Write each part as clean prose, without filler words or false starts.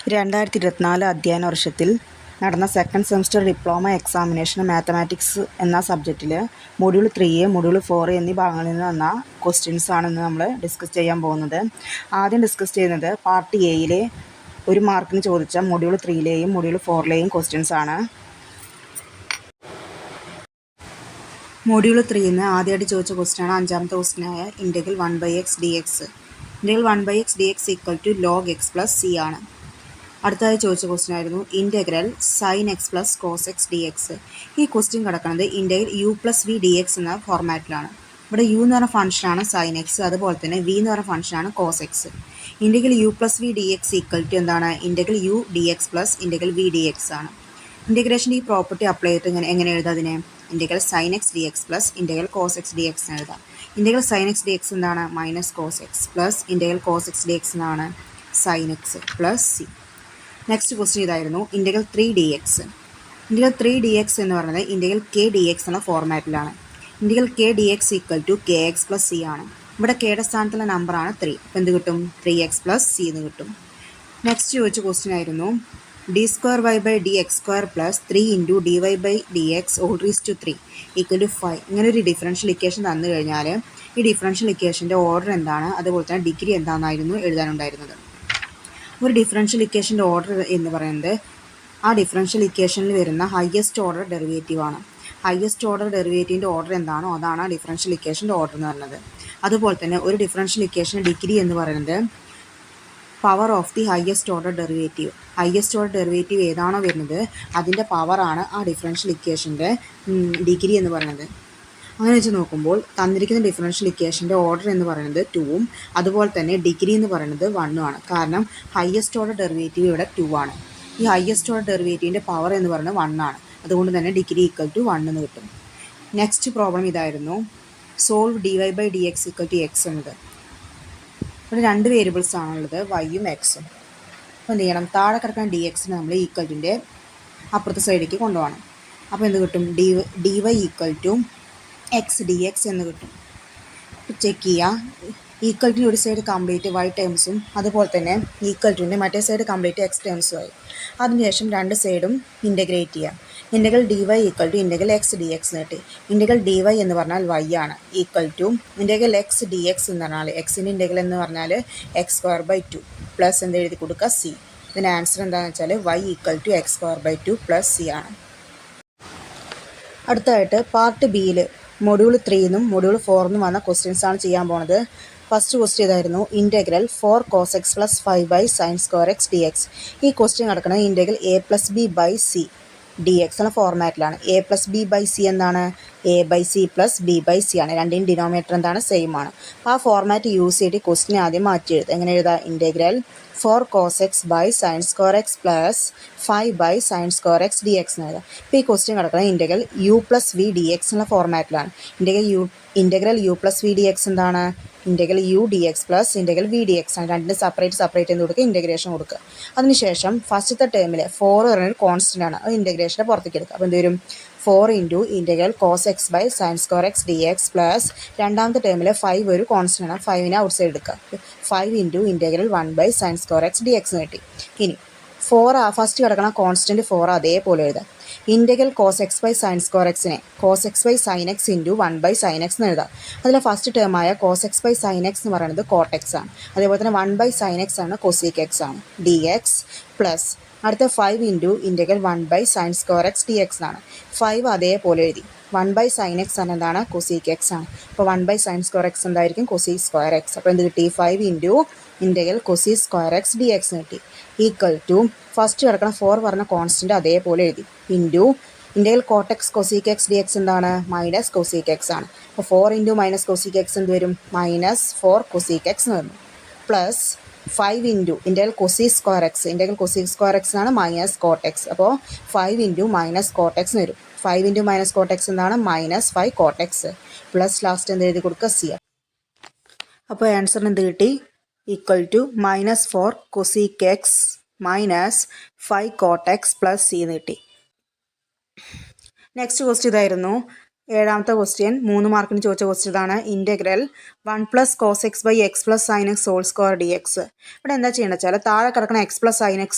2024 അധ്യയന വർഷത്തിൽ നടന്ന second semester diploma examination mathematics എന്ന സബ്ജക്റ്റിൽ മൊഡ്യൂൾ 3, മൊഡ്യൂൾ 4 എന്നീ ഭാഗങ്ങളിൽ നിന്ന് വന്ന ക്വസ്റ്റ്യൻസ് ആണ് ഇന്ന് നമ്മൾ ഡിസ്കസ് ചെയ്യാൻ പോകുന്നത്. ആദ്യം ഡിസ്കസ് ചെയ്യുന്നത് പാർട്ട് എയിലെ 1 മാർക്കിന് ചോദിച്ച മൊഡ്യൂൾ 3ലെയും മൊഡ്യൂൾ 4ലെയും ക്വസ്റ്റ്യൻസ് ആണ്. മൊഡ്യൂൾ 3 ആദ്യമായിട്ട് ചോദിച്ച ക്വസ്റ്റ്യനാണ് അഞ്ചാമത്തെ ക്വസ്റ്റ്യനായ integral 1/x dx. Integral 1/x dx equal to log x plus c ആണ്. അടുത്തതായി ചോദിച്ച ക്വസ്റ്റ്യൻ ആയിരുന്നു integral sine x plus cos x d x. ഈ ക്വസ്റ്റ്യൻ കിടക്കുന്നത് integral u plus v d x എന്ന ഫോർമാറ്റിലാണ്. ഇവിടെ യു എന്ന് പറഞ്ഞ ഫംഗ്ഷനാണ് സൈൻ എക്സ്, അതുപോലെ തന്നെ വി എന്ന് പറഞ്ഞ ഫംഗ്ഷനാണ് cos x. Integral u plus v d x equal to എന്താണ്? Integral u d x plus integral v d x ആണ്. ഇൻ്റഗ്രേഷൻ്റെ ഈ പ്രോപ്പർട്ടി അപ്ലൈ ചെയ്തിട്ട് എങ്ങനെ എഴുതാം അതിനെ? Integral sine x d x plus integral cos x d x എന്ന് എഴുതാം. Integral sine x d x എന്താണ്? Minus cos x plus integral cos x d x എന്നാണ് sine x plus c. Next question ഇതായിരുന്നു integral 3 d x. Integral 3 d x എന്ന് പറയുന്നത് integral k d x എന്ന ഫോർമാറ്റിലാണ്. Integral k d x equal to k x plus c ആണ്. ഇവിടെ കെയുടെ സ്ഥാനത്തുള്ള നമ്പറാണ് 3. അപ്പോൾ എന്ത് കിട്ടും? 3x പ്ലസ് സി എന്ന് കിട്ടും. നെക്സ്റ്റ് ചോദിച്ച ക്വസ്റ്റ്യൻ ആയിരുന്നു d square y by d x square plus 3 into d y by d x all raise to 3 equal to 5. ഇങ്ങനെ ഒരു ഡിഫറൻഷ്യൽ ഇക്വേഷൻ തന്നു കഴിഞ്ഞാൽ ഈ ഡിഫറൻഷ്യൽ ഇക്വേഷൻ്റെ ഓർഡർ എന്താണ്, അതുപോലെ തന്നെ ഡിഗ്രി എന്താണെന്നായിരുന്നു എഴുതാനുണ്ടായിരുന്നത്. ഒരു ഡിഫറൻഷ്യൽ ഇക്വേഷൻ്റെ ഓർഡർ എന്ന് പറയുന്നത് ആ ഡിഫറൻഷ്യൽ ഇക്വേഷനിൽ വരുന്ന ഹയസ്റ്റ് ഓർഡർ ഡെറിവേറ്റീവ് ആണ്. ഹയസ്റ്റ് ഓർഡർ ഡെറിവേറ്റീവിൻ്റെ ഓർഡർ എന്താണോ അതാണ് ആ ഡിഫറൻഷ്യൽ ഇക്വേഷൻ്റെ ഓർഡർ എന്ന് പറയുന്നത്. അതുപോലെ തന്നെ ഒരു ഡിഫറൻഷ്യൽ ഇക്വേഷൻ ഡിഗ്രി എന്ന് പറയുന്നത് power of the highest order derivative. Highest order derivative ഏതാണോ വരുന്നത് അതിൻ്റെ പവറാണ് ആ ഡിഫറൻഷ്യൽ ഇക്വേഷൻ്റെ ഡിഗ്രി എന്ന് പറയുന്നത്. അങ്ങനെ വെച്ച് നോക്കുമ്പോൾ തന്നിരിക്കുന്ന ഡിഫറൻഷ്യൽ ഇക്വേഷൻ്റെ ഓർഡർ എന്ന് പറയുന്നത് 2ഉം അതുപോലെ തന്നെ ഡിഗ്രി എന്ന് പറയുന്നത് 1ഉം ആണ്. കാരണം ഹയസ്റ്റ് ഓർഡർ ഡെറിവേറ്റീവ് ഇവിടെ 2 ആണ്. ഈ ഹയസ്റ്റ് ഓർഡർ ഡെറിവേറ്റീവിൻ്റെ പവർ എന്ന് പറയുന്നത് 1 ആണ്. അതുകൊണ്ട് തന്നെ ഡിഗ്രി ഈക്വൽ ടു 1 എന്ന് കിട്ടും. നെക്സ്റ്റ് പ്രോബ്ലം ഇതായിരുന്നു solve d y by d x equal to x എന്നത്. ഇവിടെ 2 വേരിയബിൾസ് ആണുള്ളത്, വൈയും എക്സും. അപ്പോൾ എന്ത് ചെയ്യണം? താഴെ കിടക്കുന്ന ഡി എക്സിനെ നമ്മൾ ഈക്വൽറ്റിൻ്റെ അപ്പുറത്തെ സൈഡിലേക്ക് കൊണ്ടുപോകണം. അപ്പോൾ എന്ത് കിട്ടും? D y equal to x d x എന്ന് കിട്ടും. ചെക്ക് ചെയ്യുക. ഈക്വൽറ്റിൻ്റെ ഒരു സൈഡ് കംപ്ലീറ്റ് വൈ ടേംസും അതുപോലെ തന്നെ ഈക്വൽറ്റിൻ്റെ മറ്റേ സൈഡ് കംപ്ലീറ്റ് എക്സ് ടേംസും ആയി. അതിനുശേഷം 2 സൈഡും ഇൻ്റഗ്രേറ്റ് ചെയ്യുക. Integral d y equal to integral x d x കിട്ടി. ഇൻ്റഗ്രൽ ഡി വൈ എന്ന് പറഞ്ഞാൽ വൈ ആണ്, equal to integral x d x എന്ന് പറഞ്ഞാൽ എക്സിൻ്റെ ഇൻ്റഗ്രൽ എന്ന് പറഞ്ഞാൽ എക്സ് സ്ക്വയർ ബൈ 2 പ്ലസ് എന്ത് എഴുതി കൊടുക്കുക? സി. ഇതിൻ്റെ ആൻസർ എന്താണെന്ന് വെച്ചാൽ y equal to x square by 2 plus c ആണ്. അടുത്തതായിട്ട് പാർട്ട് ബിയിൽ മൊഡ്യൂൾ 3 മൊഡ്യൂൾ 4 വന്ന ക്വസ്റ്റ്യൻസ് ആണ് ചെയ്യാൻ പോണത്. ഫസ്റ്റ് ക്വസ്റ്റ്യൻ ഇതായിരുന്നു integral 4 cos x plus 5 by sine square x d x. ഈ ക്വസ്റ്റ്യൻ കിടക്കുന്നത് integral a plus b by c d x എന്ന ഫോർമാറ്റിലാണ്. A plus b by c എന്താണ്? A by c plus b by c ആണ്. രണ്ടിനും denominator എന്താണ്? Same ആണ്. അപ്പോൾ ആ ഫോർമാറ്റ് യൂസ് ചെയ്തിട്ട് ക്വസ്റ്റ്യൻ ആദ്യം മാറ്റി എഴുതുക. എങ്ങനെ എഴുതുക? Integral 4 cos x by sine square x plus 5 by sine square x d x എന്ന് എഴുതാം. ഇപ്പോൾ ഈ ക്വസ്റ്റ്യൻ കിടക്കുന്നത് integral u plus v d x എന്ന ഫോർമാറ്റിലാണ്. Integral u plus v d x എന്താണ്? Integral u d x plus integral v d x ആണ്. രണ്ടിനും സെപ്പറേറ്റ് ചെയ്ത് കൊടുക്കുക, ഇൻ്റഗ്രേഷൻ കൊടുക്കുക. അതിനുശേഷം ഫസ്റ്റത്തെ ടേമിൽ 4 പറയുന്നത് കോൺസ്റ്റൻ്റ് ആണ്, അത് ഇൻ്റഗ്രേഷൻ്റെ പുറത്തേക്ക് എടുക്കുക. അപ്പോൾ എന്ത് വരും? 4 into integral cos x by sine square x d x plus രണ്ടാമത്തെ ടേമിൽ 5 ഒരു കോൺസ്റ്റൻ്റ് ആണ്, 5നെ ഔട്ട് സൈഡ് എടുക്കുക. 5 into integral 1 by sine square x d x കിട്ടി. ഇനി 4 ഫസ്റ്റ് കിടക്കണം കോൺസ്റ്റൻറ്റ് 4 അതേപോലെ എഴുതാം. Integral cos x by sine square എക്സിനെ cos x by sine x into 1 by sine x എന്ന് എഴുതാം. അതിലെ ഫസ്റ്റ് ടേമായ cos x by sine x എന്ന് പറയുന്നത് കോട്ട് എക്സ് ആണ്. അതേപോലെ തന്നെ 1 ബൈ സൈൻ എക്സ് ആണ് കൊസീക്ക് എക്സ് ആണ്, ഡി എക്സ് പ്ലസ് അടുത്ത 5 into integral 1 by sine square x d x ആണ്. 5 അതേപോലെ എഴുതി. 1 ബൈ സൈൻ എക്സ് ആണ് എന്താണ്? കൊസീക്ക് എക്സ് ആണ്. അപ്പോൾ 1 ബൈ സൈൻ സ്ക്വയർ എക്സ് എന്തായിരിക്കും? Cosec square X. അപ്പോൾ എന്ത് കിട്ടി? 5 into integral cosec square x d x കിട്ടി. ഈക്വൽ ടു ഫസ്റ്റ് കിടക്കണം 4 പറഞ്ഞ കോൺസ്റ്റൻറ്റ് അതേപോലെ എഴുതി. Into integral coat X cosec X d x എന്താണ്? മൈനസ് കൊസീക്ക് എക്സ് ആണ്. അപ്പോൾ 4 ഇൻറ്റു മൈനസ് കൊസീക്ക് എക്സ് എന്ത് വരും? -4 കൊസീക്ക് എക്സ് എന്ന് വരും. Plus 5 into integral cosec square X. Integral cosec square X ആണ് മൈനസ് കോട്ട് എക്സ്. അപ്പോൾ 5 ഇൻറ്റു മൈനസ് കോട്ട് എക്സ് വരും. 5 ഇൻറ്റു മൈനസ് കോട്ട് എക്സ് എന്താണ്? -5 കോട്ട് എക്സ് പ്ലസ് ലാസ്റ്റ് എന്ത് എഴുതി കൊടുക്കുക? സി. അപ്പോൾ ആൻസറിന് എന്ത് കിട്ടി? Equal to -4 cosec x -5 cot x plus c എന്ന് കിട്ടി. നെക്സ്റ്റ് ക്വസ്റ്റ്യൻ ഇതായിരുന്നു ഏഴാമത്തെ ക്വസ്റ്റ്യൻ 3 മാർക്കിന് ചോദിച്ച ക്വസ്റ്റ്യനാണ്. ഇൻ്റഗ്രൽ 1 + cos x / x + sin x whole square dx. ഇവിടെ എന്താ ചെയ്യണമെന്ന് വെച്ചാൽ താഴെ കിടക്കുന്ന x + sin x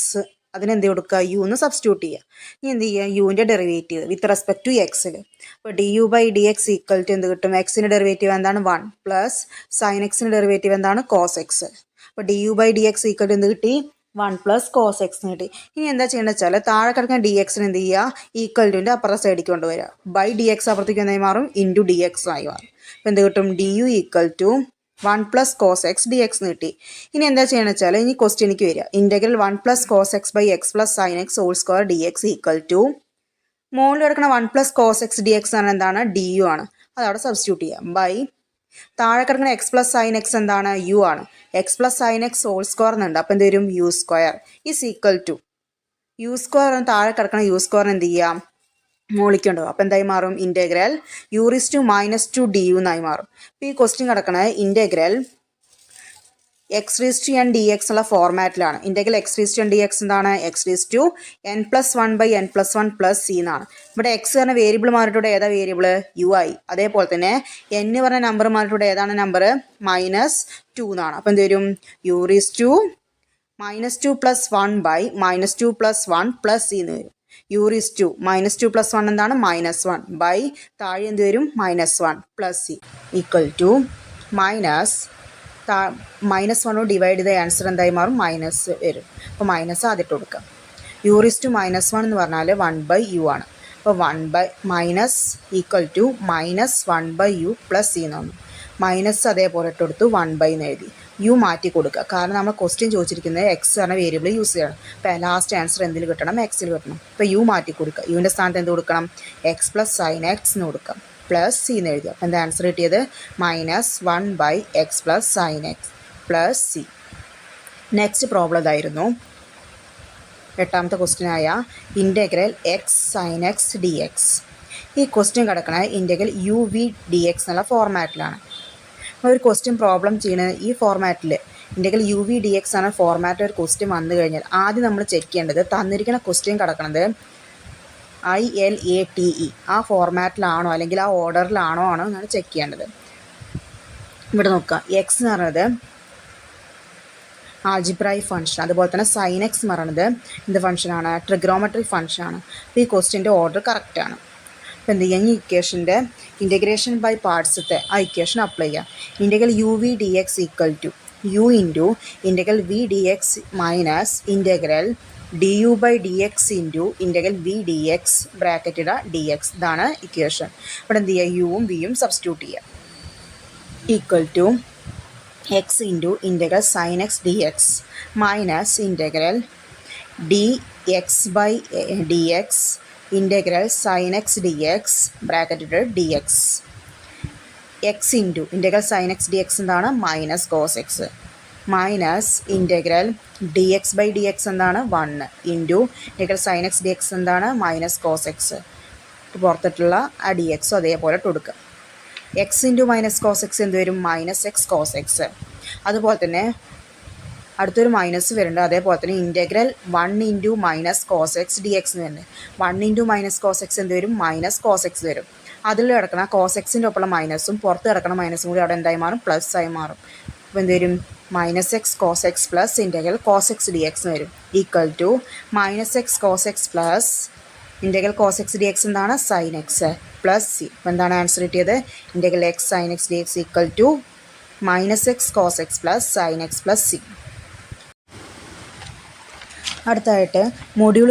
അതിനെന്ത് കൊടുക്കുക, യു എന്ന് സബ്സ്റ്റിറ്റ്യൂട്ട് ചെയ്യുക. ഇനി എന്ത് ചെയ്യുക, യുവിൻ്റെ ഡെറിവേറ്റീവ് വിത്ത് റെസ്പെക്ട് ടു എക്സിൽ. അപ്പോൾ du/dx ഈക്വൽ ടു എന്ത് കിട്ടും, എക്സിൻ്റെ ഡെറിവേറ്റീവ് എന്താണ് 1 പ്ലസ് സൈൻ എക്സിൻ്റെ ഡെറിവേറ്റീവ് എന്താണ് കോസ് എക്സ്. അപ്പോൾ du/dx ഈക്വൽ ടു എന്ത് കിട്ടി, 1 പ്ലസ് കോസ് എക്സ് എന്ന് കിട്ടി. ഇനി എന്താ ചെയ്യേണ്ടത് വെച്ചാൽ താഴെ കിടക്കുന്ന ഡി എക്സിന് എന്ത് ചെയ്യുക, ഈക്വൽ ടുവിൻ്റെ അപ്പുറത്തെ സൈഡിലേക്ക് കൊണ്ടുവരിക. ബൈ ഡി എക്സ് അപ്പുറത്തേക്ക് എന്തായി മാറും, ഇൻറ്റു ഡി എക്സ് ആയി മാറും. അപ്പോൾ എന്ത് കിട്ടും, d u equal to 1 plus cos x d x എന്ന് കിട്ടി. ഇനി എന്താ ചെയ്യണമെന്ന് വെച്ചാൽ ഇനി ക്വസ്റ്റ്യനിക്ക് വരിക. Integral 1 plus cos x by x plus sine x whole square d x equal to മുകളിൽ കിടക്കുന്ന 1 plus cos x d x ആണ് എന്താണ്, ഡി യു ആണ്. അതവിടെ സബ്സ്റ്റിറ്റ്യൂട്ട് ചെയ്യാം. ബൈ താഴെ കിടക്കുന്ന എക്സ് പ്ലസ് സൈൻ എക്സ് എന്താണ്, യു ആണ്. X plus sine x whole square എന്നുണ്ട്. അപ്പോൾ എന്ത് വരും, u square is equal to u square. താഴെ കിടക്കുന്ന യു സ്ക്വയർ എന്ത് ചെയ്യാം, മോളിക്കുണ്ടോ. അപ്പോൾ എന്തായി മാറും, ഇൻ്റഗ്രൽ u⁻² du എന്നായി മാറും. അപ്പോൾ ഈ ക്വസ്റ്റ്യൻ കിടക്കുന്നത് ഇൻ്റഗ്രൽ x⁻n dx എന്നുള്ള ഫോർമാറ്റിലാണ്. ഇൻ്റഗ്രൽ x⁻n dx എന്താണ്, x⁻n+1/n+1 + c എന്നാണ്. ഇവിടെ x പറഞ്ഞ വേരിയബിൾ മാറിയിട്ടൂടെ ഏതാ വേരിയബിൾ, യു ആയി. അതേപോലെ തന്നെ n പറഞ്ഞ നമ്പർ മാറിയിട്ടൂടെ ഏതാണ് നമ്പർ, -2 എന്നാണ്. അപ്പോൾ എന്ത് വരും, u⁻² -2 + 1/-2 + 1 + c എന്ന് വരും. u⁻² -2 + 1 എന്താണ്, -1 ബൈ താഴെ എന്ത് വരും, -1 + c ഈക്വൽ ടു -1 ഡിവൈഡ് ചെയ്ത ആൻസർ എന്തായി മാറും, മൈനസ് വരും. അപ്പോൾ മൈനസ് ആദ്യമായിട്ട് കൊടുക്കാം. u⁻1 എന്ന് പറഞ്ഞാൽ 1/u ആണ്. അപ്പോൾ minus equal to -1/u + c എന്ന് വന്നു. മൈനസ് അതേപോലെ ഇട്ട് കൊടുത്തു 1/, എന്ന് എഴുതി. യു മാറ്റി കൊടുക്കുക, കാരണം നമ്മൾ ക്വസ്റ്റ്യൻ ചോദിച്ചിരിക്കുന്നത് എക്സ് പറഞ്ഞ വേരിയബിൾ യൂസ് ചെയ്യണം. അപ്പോൾ ലാസ്റ്റ് ആൻസർ എന്തിൽ കിട്ടണം, എക്സിൽ കിട്ടണം. അപ്പോൾ യു മാറ്റി കൊടുക്കുക. യുവിൻ്റെ സ്ഥാനത്ത് എന്ത് കൊടുക്കണം, എക്സ് പ്ലസ് സൈൻ എക്സ് എന്ന് കൊടുക്കാം, പ്ലസ് സി എന്ന് എഴുതുക. അപ്പോൾ എന്താ ആൻസർ കിട്ടിയത്, -1/x + sin x + c. Next problem ഇതായിരുന്നു. എട്ടാമത്തെ ക്വസ്റ്റ്യനായ integral x sine x d x. ഈ ക്വസ്റ്റ്യൻ കിടക്കുന്നത് ഇൻ്റഗ്രൽ u⁻v dx എന്നുള്ള ഫോർമാറ്റിലാണ്. ഒരു ക്വസ്റ്റ്യൻ പ്രോബ്ലം ചെയ്യുന്നത് ഈ ഫോർമാറ്റിൽ ഇൻ്റഗ്രൽ u⁻v dx എന്ന ഫോർമാറ്റിൽ ഒരു ക്വസ്റ്റ്യൻ വന്നു കഴിഞ്ഞാൽ ആദ്യം നമ്മൾ ചെക്ക് ചെയ്യേണ്ടത് തന്നിരിക്കുന്ന ക്വസ്റ്റ്യൻ കിടക്കുന്നത് ILATE ആ ഫോർമാറ്റിലാണോ അല്ലെങ്കിൽ ആ ഓർഡറിലാണോ എന്നാണ് ചെക്ക് ചെയ്യേണ്ടത്. ഇവിടെ നോക്കുക, എക്സ് എന്ന് പറയുന്നത് ആൾജിബ്രായിക് ഫംഗ്ഷൻ, അതുപോലെ തന്നെ സൈൻ എക്സ് എന്ന് പറയുന്നത് എന്ത് ഫംഗ്ഷനാണ്, ട്രിഗ്നോമെട്രിക് ഫംഗ്ഷനാണ്. അപ്പോൾ ഈ ക്വസ്റ്റ്യൻ്റെ ഓർഡർ കറക്റ്റാണ്. അപ്പോൾ എന്ത് ചെയ്യുക, ഈ ഇക്വേഷൻ്റെ ഇൻ്റഗ്രേഷൻ ബൈ പാർട്സത്തെ ആ ഇക്വേഷൻ അപ്ലൈ ചെയ്യുക. Integral u⁻v dx equal to u into integral v dx minus integral du/dx into integral v dx bracket ഇടുക dx. ഇതാണ് ഇക്വേഷൻ. ഇവിടെ എന്ത് ചെയ്യുക, യുവും വിയും സബ്സ്റ്റിറ്റ്യൂട്ട് ചെയ്യുക. Equal to x into integral sine x d x minus integral dx/dx integral sine x d x bracket ഇട്ട് dx. X into integral sine x d x എന്താണ്, minus cos x minus integral dx/dx എന്താണ് 1 into integral sine x d x എന്താണ് minus cos x. പുറത്തിട്ടുള്ള ആ d എക്സും അതേപോലെ കൊടുക്കുക. X into minus cos x എന്ത് വരും, -x കോസ് എക്സ്. അതുപോലെ തന്നെ അടുത്തൊരു മൈനസ് വരുന്നുണ്ട്. അതേപോലെ തന്നെ integral 1 into minus cos x d x എന്ന് വരുന്നത് 1 ഇൻറ്റു മൈനസ് കോസ് എക്സ് എന്ത് വരും, മൈനസ് കോസ് എക്സ് വരും. അതിൽ കിടക്കുന്ന കോസ് എക്സിൻ്റെ ഒപ്പമുള്ള മൈനസും പുറത്ത് കിടക്കുന്ന മൈനസും കൂടി അവിടെ എന്തായി മാറും, പ്ലസ് ആയി മാറും. അപ്പോൾ എന്ത് വരും, -x cos x plus integral cos x d x വരും. Equal to -x cos x plus integral cos x d x എന്താണ്, സൈൻ എക്സ് പ്ലസ് സി. അപ്പോൾ എന്താണ് ആൻസർ കിട്ടിയത്, integral x sine x d x equal to -x cos x plus sine x plus c. അടുത്തായിട്ട് module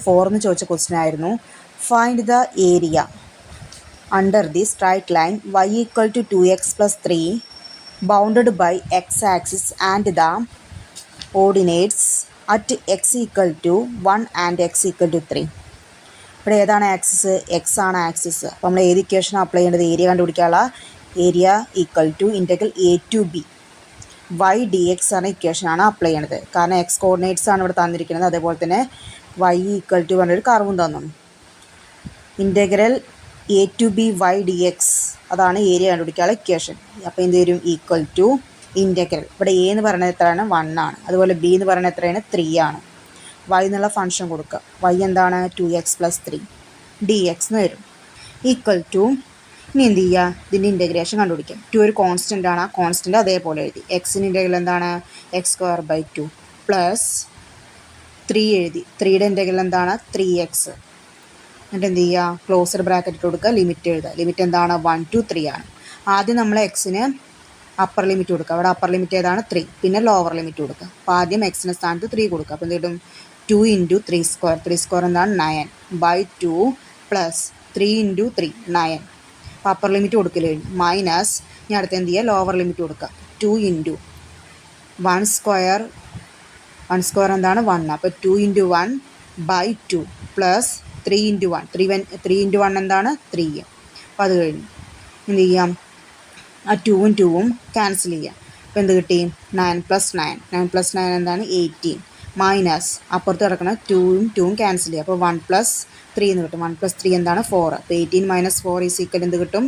4 ചോദിച്ച question ആയിരുന്നു. Find the area under the straight line y equal to 2x + 3 bounded by x axis and the ordinates at x equal to 1 and x equal to 3. ഇവിടെ ഏതാണ് axis, X ആണ് axis. അപ്പോൾ നമ്മൾ ഏത് equation apply ചെയ്യേണ്ടത്, area കണ്ടുപിടിക്കാനുള്ള area equal to integral a to b y dx ആണ് ഇക്വേഷനാണ് apply ചെയ്യണത്. കാരണം എക്സ് കോർഡിനേറ്റ്സ് ആണ് ഇവിടെ തന്നിരിക്കുന്നത്. അതേപോലെ തന്നെ y ഈക്വൽ ടു പറഞ്ഞൊരു കർവും തന്നു. Integral a to b y dx അതാണ് ഏരിയ കണ്ടുപിടിക്കാനുള്ള ഇക്വേഷൻ. അപ്പോൾ എന്ത് വരും, ഈക്വൽ ടു ഇൻ്റഗ്രൽ ഇവിടെ a എന്ന് പറയുന്നത് എത്രയാണ്, 1 ആണ്. അതുപോലെ b എന്ന് പറയുന്നത് എത്രയാണ്, 3 ആണ്. y എന്നുള്ള ഫംഗ്ഷൻ കൊടുക്കുക. y എന്താണ്, 2x + 3 dx എന്ന് വരും. ഈക്വൽ ടു ഇനി എന്ത് ചെയ്യുക, ഇതിൻ്റെ ഇൻറ്റഗ്രേഷൻ കണ്ടുപിടിക്കാം. 2 ഒരു കോൺസ്റ്റൻ്റ് ആണ്, ആ കോൺസ്റ്റൻ്റ് അതേപോലെ എഴുതി. എക്സിൻ്റെ ഇൻറ്റഗ്രൽ എന്താണ്, x² പ്ലസ് 3 എഴുതി. 3യുടെ ഇൻറ്റഗ്രൽ എന്താണ്, 3x. എന്നിട്ട് എന്ത് ചെയ്യുക, ക്ലോസർ ബ്രാക്കറ്റ് കൊടുക്കുക, ലിമിറ്റ് എഴുതുക. ലിമിറ്റ് എന്താണ്, 1 to 3 ആണ്. ആദ്യം നമ്മൾ എക്സിന് അപ്പർ ലിമിറ്റ് കൊടുക്കുക. അവിടെ അപ്പർ ലിമിറ്റ് ഏതാണ്, 3. പിന്നെ ലോവർ ലിമിറ്റ് കൊടുക്കുക. അപ്പോൾ ആദ്യം എക്സിൻ്റെ സ്ഥാനത്ത് 3 കൊടുക്കുക. അപ്പോൾ എന്ത് കിട്ടും, 2 × 3². 3² എന്താണ് 9/2 പ്ലസ് 3 × 3 9. അപ്പോൾ അപ്പർ ലിമിറ്റ് കൊടുക്കില്ല, മൈനസ്. ഇനി അടുത്ത് എന്ത് ചെയ്യുക, ലോവർ ലിമിറ്റ് കൊടുക്കുക. 2 × 1². 1² എന്താണ് 1. അപ്പോൾ 2 × 1/2 പ്ലസ് 3 × 1. 3 × 1 എന്താണ് 3. അപ്പോൾ അത് കഴിഞ്ഞു എന്ത് ചെയ്യാം, ആ 2ഉം 2ഉം ക്യാൻസൽ ചെയ്യാം. അപ്പോൾ എന്ത് കിട്ടി, 9 + 9. 9 + 9 എന്താണ് 18. മൈനസ് അപ്പുറത്ത് കിടക്കുന്ന 2ഉം 2ഉം ക്യാൻസൽ ചെയ്യുക. അപ്പോൾ 1 + 3 എന്ന് കിട്ടും. 1 + 3 എന്താണ് 4. അപ്പോൾ 18 - 4 = എന്ത് കിട്ടും,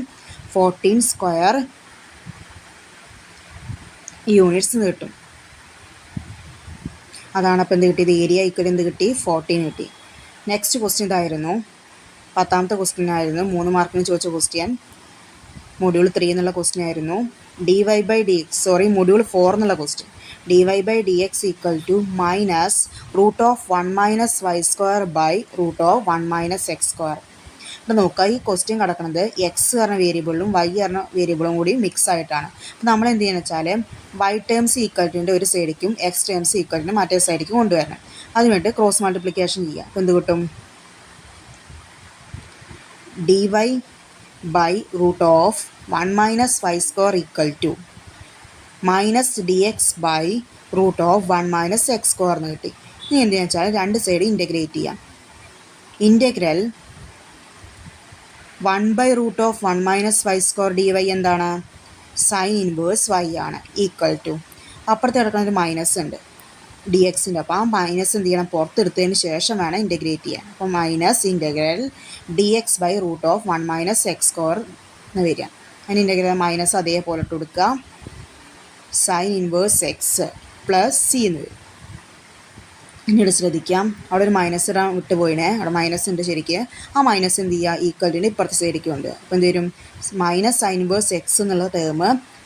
14² യൂണിറ്റ്സ് എന്ന് കിട്ടും. അതാണ് അപ്പോൾ എന്ത് കിട്ടിയത്, ഏരിയ ഈക്വൽ എന്ത് കിട്ടി, 14 കിട്ടി. നെക്സ്റ്റ് ക്വസ്റ്റ്യൻ ഇതായിരുന്നു, 10ാമത്തെ ക്വസ്റ്റ്യൻ ആയിരുന്നു. 3 മാർക്കിന് ചോദിച്ച ക്വസ്റ്റ്യൻ, മൊഡ്യൂൾ 3 എന്നുള്ള ക്വസ്റ്റ്യൻ ആയിരുന്നു. മൊഡ്യൂൾ 4 എന്നുള്ള ക്വസ്റ്റ്യൻ. dy/dx = -√(1 - y²/√(1 - x²). അപ്പോൾ നോക്കുക, ഈ ക്വസ്റ്റ്യൻ കിടക്കുന്നത് എക്സ് പറഞ്ഞ വേരിയബിളും വൈ പറഞ്ഞ വേരിയബിളും കൂടി മിക്സ് ആയിട്ടാണ്. അപ്പോൾ നമ്മൾ എന്ത് ചെയ്യുന്നത് വെച്ചാൽ y ടേംസ് ഈക്വൽറ്റിൻ്റെ ഒരു സൈഡിലേക്കും എക്സ് ടേംസ് ഈക്വൽറ്റിൻ്റെ മറ്റേ സൈഡിലേക്കും കൊണ്ടുവരണം. അതിനുവേണ്ടി ക്രോസ് മൾട്ടിപ്ലിക്കേഷൻ ചെയ്യുക. അപ്പോൾ എന്ത് കിട്ടും, dy/√(1 - y²) = -dx/√(1 - x² എന്ന് കിട്ടി. ഇനി എന്താണെന്ന് വെച്ചാൽ രണ്ട് സൈഡ് ഇൻറ്റഗ്രേറ്റ് ചെയ്യാം. ഇൻറ്റഗ്രൽ 1/√(1 - y² dy എന്താണ്, സൈൻ ഇൻവേഴ്സ് y ആണ്, ഈക്വൽ ടു അപ്പുറത്ത് കിടക്കുന്നൊരു മൈനസ് ഉണ്ട് ഡി എക്സിൻ്റെ. അപ്പോൾ ആ മൈനസ് എന്ത് ചെയ്യണം, പുറത്തെടുത്തതിന് ശേഷം വേണം ഇൻറ്റഗ്രേറ്റ് ചെയ്യാൻ. അപ്പോൾ മൈനസ് ഇൻറ്റഗ്രൽ dx/√(1 - x² എന്ന് വരിക. അതിന് ഇൻറ്റഗ്രൽ മൈനസ് അതേപോലെ ഇട്ട് കൊടുക്കുക, sign inverse X plus c എന്ന് വരും. പിന്നീട് ശ്രദ്ധിക്കാം, അവിടെ ഒരു മൈനസ് ഇടാൻ വിട്ടുപോയിനെ, അവിടെ മൈനസ് ഉണ്ട് ശരിക്ക്. ആ മൈനസ് എന്ത് ചെയ്യുക, ഈക്വലിൻ്റെ ഇപ്പുറത്തെ സൈഡിലേക്ക് ഉണ്ട്. അപ്പോൾ എന്ത് വരും, മൈനസ് സൈൻ ഇൻവേഴ്സ് എക്സ് എന്നുള്ള ടേം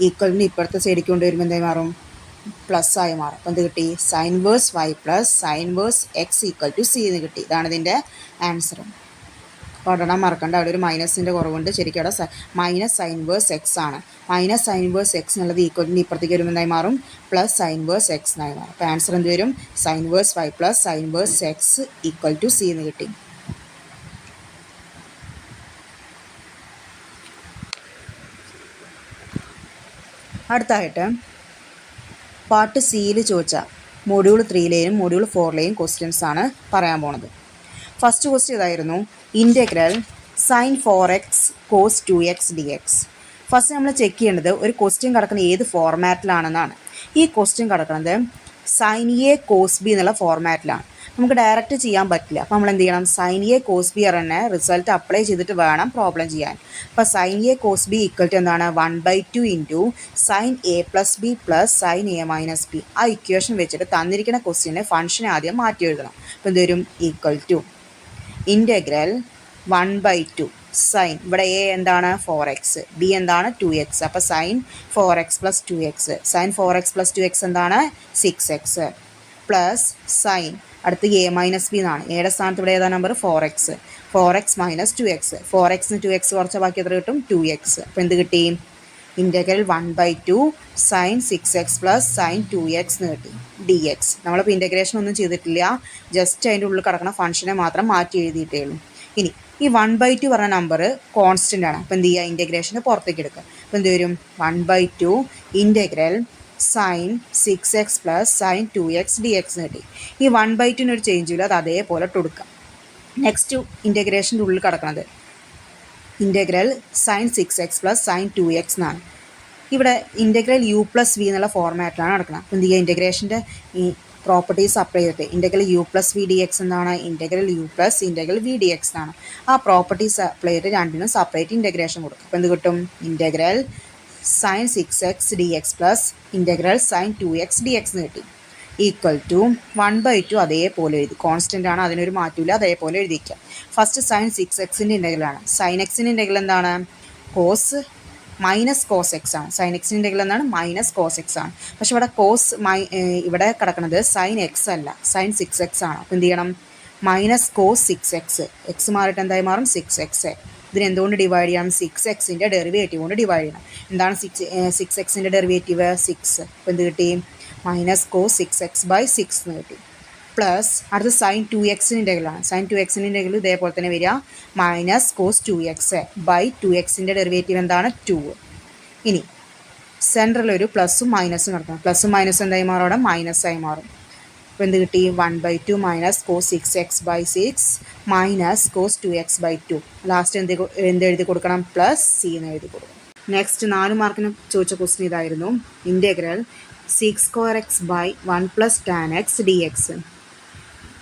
ഈക്വലിൻ്റെ ഇപ്പുറത്തെ സൈഡിലേക്ക് കൊണ്ട് വരുമ്പോൾ എന്തായി മാറും, പ്ലസ് ആയി മാറും. അപ്പോൾ എന്ത് കിട്ടി, sine inverse y plus sine inverse x = c എന്ന് കിട്ടി. ഇതാണ് ഇതിൻ്റെ ആൻസർ. അപ്പോൾ അവിടെ മറക്കണ്ട, അവിടെ ഒരു മൈനസിൻ്റെ കുറവുണ്ട്. ശരിക്കും അവിടെ മൈനസ് സൈൻ ഇൻവേഴ്സ് എക്സ് ആണ്. മൈനസ് സൈൻ ഇൻവേഴ്സ് എക്സ് എന്നുള്ളത് ഈക്വലിൻ്റെ ഇപ്പുറത്തേക്ക് വരുമ്പോൾ എന്തായി മാറും, പ്ലസ് സൈൻ ഇൻവേഴ്സ് എക്സ് എന്നായി മാറും. അപ്പോൾ ആൻസർ എന്ത് വരും, sine inverse y plus sine inverse x = c എന്ന് കിട്ടി. അടുത്തായിട്ട് പാർട്ട് സിയിൽ ചോദിച്ച മൊഡ്യൂൾ 3ലെയും മൊഡ്യൂൾ 4ലെയും ക്വസ്റ്റ്യൻസ് ആണ് പറയാൻ പോണത്. ഫസ്റ്റ് ക്വസ്റ്റ്യൻ ഇതായിരുന്നു, integral sin 4x cos 2x dx. First നമ്മൾ ചെക്ക് ചെയ്യേണ്ടത് ഒരു ക്വസ്റ്റ്യൻ കിടക്കുന്നത് ഏത് ഫോർമാറ്റിലാണെന്നാണ്. ഈ ക്വസ്റ്റ്യൻ കിടക്കുന്നത് sin a cos b എന്നുള്ള ഫോർമാറ്റിലാണ്. നമുക്ക് ഡയറക്റ്റ് ചെയ്യാൻ പറ്റില്ല. അപ്പോൾ നമ്മൾ എന്ത് ചെയ്യണം, sin a cos b തന്നെ റിസൾട്ട് അപ്ലൈ ചെയ്തിട്ട് വേണം പ്രോബ്ലം ചെയ്യാൻ. അപ്പോൾ sin a cos b = എന്താണ്, 1/2 sin a + b + sin a - b. ആ ഇക്വേഷൻ വെച്ചിട്ട് തന്നിരിക്കുന്ന ക്വസ്റ്റ്യന് ഫംഗ്ഷൻ ആദ്യം മാറ്റി എഴുതണം. അപ്പോൾ എന്ത് വരും, ഈക്വൽ ടു ഇൻറ്റഗ്രൽ 1/2 സൈൻ, ഇവിടെ a എന്താണ് 4x, b എന്താണ് 2x. അപ്പോൾ sign 4x + 2x, sign 4x + 2x എന്താണ് 6x പ്ലസ് സൈൻ അടുത്ത് a - b എന്നാണ്. എയുടെ സ്ഥാനത്ത് ഇവിടെ ഏതാ number, 4x. 4x - 2x, 4x ന് 2x കുറച്ച ബാക്കി എത്ര കിട്ടും, 2x. അപ്പോൾ എന്ത് കിട്ടി, integral 1/2 sign 6x plus sine 2x എന്ന് കിട്ടി dx. നമ്മളിപ്പോൾ ഇൻറ്റഗ്രേഷൻ ഒന്നും ചെയ്തിട്ടില്ല, ജസ്റ്റ് അതിൻ്റെ ഉള്ളിൽ കിടക്കുന്ന ഫംഗ്ഷനെ മാത്രം മാറ്റി എഴുതിയിട്ടേ ഉള്ളൂ. ഇനി ഈ 1/2 പറഞ്ഞ നമ്പർ കോൺസ്റ്റൻ്റ് ആണ്. അപ്പോൾ എന്ത് ചെയ്യുക, ഇൻറ്റഗ്രേഷന് പുറത്തേക്ക് എടുക്കുക. അപ്പോൾ എന്ത് വരും, 1/2 integral sine 6x plus sine 2x dx എന്ന് കിട്ടി. ഈ 1/2 ഒരു ചേഞ്ച് ഇല്ല, അത് അതേപോലെ ഇട്ട് കൊടുക്കാം. നെക്സ്റ്റ് ഇൻറ്റഗ്രേഷൻ്റെ ഉള്ളിൽ കിടക്കുന്നത് integral sine 6x plus sine 2x എന്നാണ്. ഇവിടെ ഇൻറ്റഗ്രൽ u + v എന്നുള്ള ഫോർമാറ്റിലാണ് നടക്കുന്നത്. അപ്പോൾ എന്ത് ചെയ്യുക, ഇൻറ്റഗ്രേഷൻ്റെ ഈ പ്രോപ്പർട്ടീസ് അപ്ലൈ ചെയ്തിട്ട് ഇൻറ്റഗ്രൽ u + v dx എന്താണ്, integral u + integral v dx എന്നാണ്. ആ പ്രോപ്പർട്ടീസ് അപ്ലൈ ചെയ്തിട്ട് രണ്ടിനും സെപ്പറേറ്റ് ഇൻറ്റഗ്രേഷൻ കൊടുക്കും. അപ്പോൾ എന്ത് കിട്ടും, integral sine 6x dx plus integral sine 2x dx എന്ന് കിട്ടി. ഈക്വൽ ടു 1/2 അതേപോലെ എഴുതി. കോൺസ്റ്റൻ്റ് ആണ്, അതിനൊരു മാറ്റമില്ല, അതേപോലെ എഴുതിക്കുക. ഫസ്റ്റ് സൈൻ 6x ഇൻ്റഗ്രലാണ്. സൈൻ എക്സിൻ്റെ ഇൻ്റഗ്രൽ എന്താണ്? കോസ് മൈനസ് കോസ് എക്സ് ആണ്. സൈൻ എക്സിൻ്റെ ഇൻ്റഗ്രൽ എന്താണ്? മൈനസ് കോസ് എക്സ് ആണ്. പക്ഷെ ഇവിടെ ഇവിടെ കിടക്കുന്നത് സൈൻ എക്സ് അല്ല, സൈൻ 6x ആണ്. അപ്പോൾ എന്ത് ചെയ്യണം? മൈനസ് കോസ് 6x, എക്സ് മാറിയിട്ട് എന്തായി മാറും? 6x. ഇതിന് എന്തുകൊണ്ട് ഡിവൈഡ് ചെയ്യണം? 6xൻ്റെ ഡെറിവേറ്റീവ് കൊണ്ട് ഡിവൈഡ് ചെയ്യണം. എന്താണ് 6xൻ്റെ ഡെറിവേറ്റീവ്? 6. അപ്പോൾ എന്ത് കിട്ടി? മൈനസ് കോസ് 6x/6 എന്ന് കിട്ടി. പ്ലസ് അടുത്ത സൈൻ 2xൻ്റെ ഇൻ്റഗ്രലാണ്. സൈൻ 2xൻ്റെ ഇൻ്റഗ്രൽ ഇതേപോലെ തന്നെ വരിക, മൈനസ് കോസ് 2x/2xൻ്റെ ഡെറിവേറ്റീവ് എന്താണ്? 2. ഇനി സെൻറ്ററിൽ ഒരു പ്ലസും മൈനസും നടക്കണം. പ്ലസും മൈനസും എന്തായി മാറും? അവിടെ മൈനസായി മാറും. അപ്പോൾ എന്ത് കിട്ടി? 1/2 minus cos 6x/6 minus cos 2x/2. Last എന്ത് എഴുതി കൊടുക്കണം? പ്ലസ് സി എന്ന് എഴുതി കൊടുക്കണം. നെക്സ്റ്റ് 4 മാർക്കിന് ചോദിച്ച ക്വസ്റ്റ്യൻ ഇതായിരുന്നു. Integral sec square x/1 + tan x dx.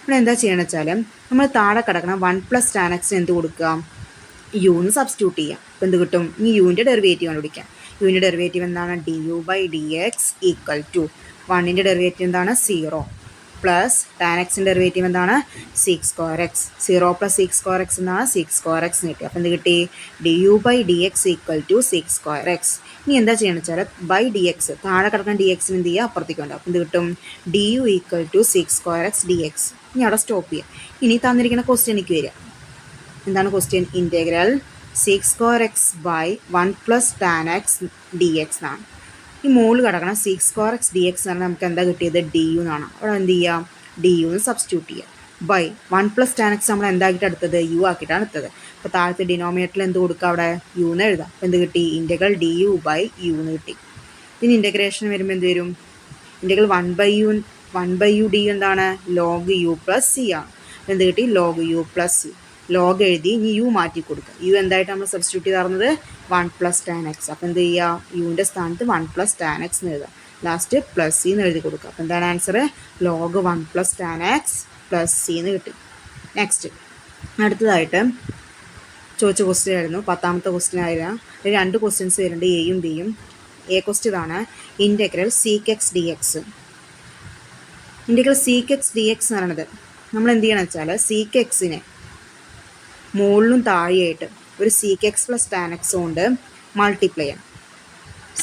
ഇവിടെ എന്താ ചെയ്യണമെന്ന് വെച്ചാൽ നമ്മൾ താഴെ കിടക്കണം 1 + tan x എന്ത് കൊടുക്കുക? യുന്ന് സബ്സ്റ്റിറ്റ്യൂട്ട് ചെയ്യാം. അപ്പോൾ എന്ത് കിട്ടും? ഇനി യുവിൻ്റെ ഡെറിവേറ്റീവ് കണ്ടുപിടിക്കാം. യുവിൻ്റെ ഡെറിവേറ്റീവ് എന്താണ്? du/dx ഈക്വൽ ടു 1ൻ്റെ ഡെറിവേറ്റീവ് എന്താണ്? 0 പ്ലസ് ടാൻ എക്സിൻ്റെ ഡെറിവേറ്റീവ് എന്താണ്? sec square x. 0 + sec square x എന്നാണ് sec square x എന്ന് കിട്ടി. അപ്പോൾ എന്ത് കിട്ടി? du/dx equal to sec square x. ഇനി എന്താ ചെയ്യണമെന്ന് വെച്ചാൽ ബൈ ഡി എക്സ്, താഴെ കിടക്കുന്ന ഡി എക്സിന് എന്ത് ചെയ്യുക? അപ്പുറത്തേക്ക് ഉണ്ട്. അപ്പോൾ എന്ത് കിട്ടും? du equal to sec square x dx. ഇനി അവിടെ സ്റ്റോപ്പ് ചെയ്യുക. ഇനി തന്നിരിക്കുന്ന ക്വസ്റ്റ്യനിലേക്ക് വരിക. എന്താണ് question? Integral sec square x/1 + tan x dx എന്നാണ്. ഈ മുകളിൽ കിടക്കണം sec square x dx എന്ന് പറഞ്ഞാൽ നമുക്ക് എന്താ കിട്ടിയത്? du എന്നാണ്. അവിടെ എന്ത് ചെയ്യുക? du എന്ന് സബ്സ്റ്റിറ്റ്യൂട്ട് ചെയ്യുക. ബൈ 1 + tan x നമ്മൾ എന്താക്കിയിട്ട് എടുത്തത്? u ആക്കിയിട്ടാണ് എടുത്തത്. അപ്പോൾ താഴത്തെ ഡിനോമിനേറ്ററിൽ എന്ത് കൊടുക്കുക? അവിടെ u എന്ന് എഴുതാം. അപ്പോൾ എന്ത് കിട്ടി? ഇൻ്റഗ്രൽ du/u എന്ന് കിട്ടി. ഇനി ഇൻ്റഗ്രേഷൻ വരുമ്പോൾ എന്ത് വരും? ഇൻ്റഗ്രൽ 1/u du എന്താണ്? log u + c ആണ്. അപ്പോൾ എന്ത് കിട്ടി? log u + c. ലോഗ് എഴുതി ഇനി യു മാറ്റി കൊടുക്കുക. യു എന്തായിട്ട് നമ്മൾ സബ്സ്റ്റിറ്റ്യൂട്ട് ചെയ്ത് 1 + tan x. അപ്പോൾ എന്ത് ചെയ്യുക? യുവിൻ്റെ സ്ഥാനത്ത് 1 + tan x എന്ന് എഴുതാം. ലാസ്റ്റ് പ്ലസ് സി എന്ന് എഴുതി കൊടുക്കുക. അപ്പോൾ എന്താണ് answer? log 1 + tan x + c എന്ന് കിട്ടി. നെക്സ്റ്റ് അടുത്തതായിട്ട് ചോദിച്ച ക്വസ്റ്റ്യൻ ആയിരുന്നു 10ാമത്തെ ക്വസ്റ്റ്യൻ ആയിരുന്നു. 2 ക്വസ്റ്റ്യൻസ് വരുന്നുണ്ട്, എയും ബിയും. എ ക്വസ്റ്റ്യൻ ആണ് integral sec x dx. Integral sec x dx എന്ന് പറയുന്നത് നമ്മൾ എന്ത് ചെയ്യണമെന്ന് വെച്ചാൽ sec xനെ മുകളിലും താഴെയായിട്ട് ഒരു sec x + tan x കൊണ്ട് മൾട്ടിപ്ലൈ ചെയ്യണം.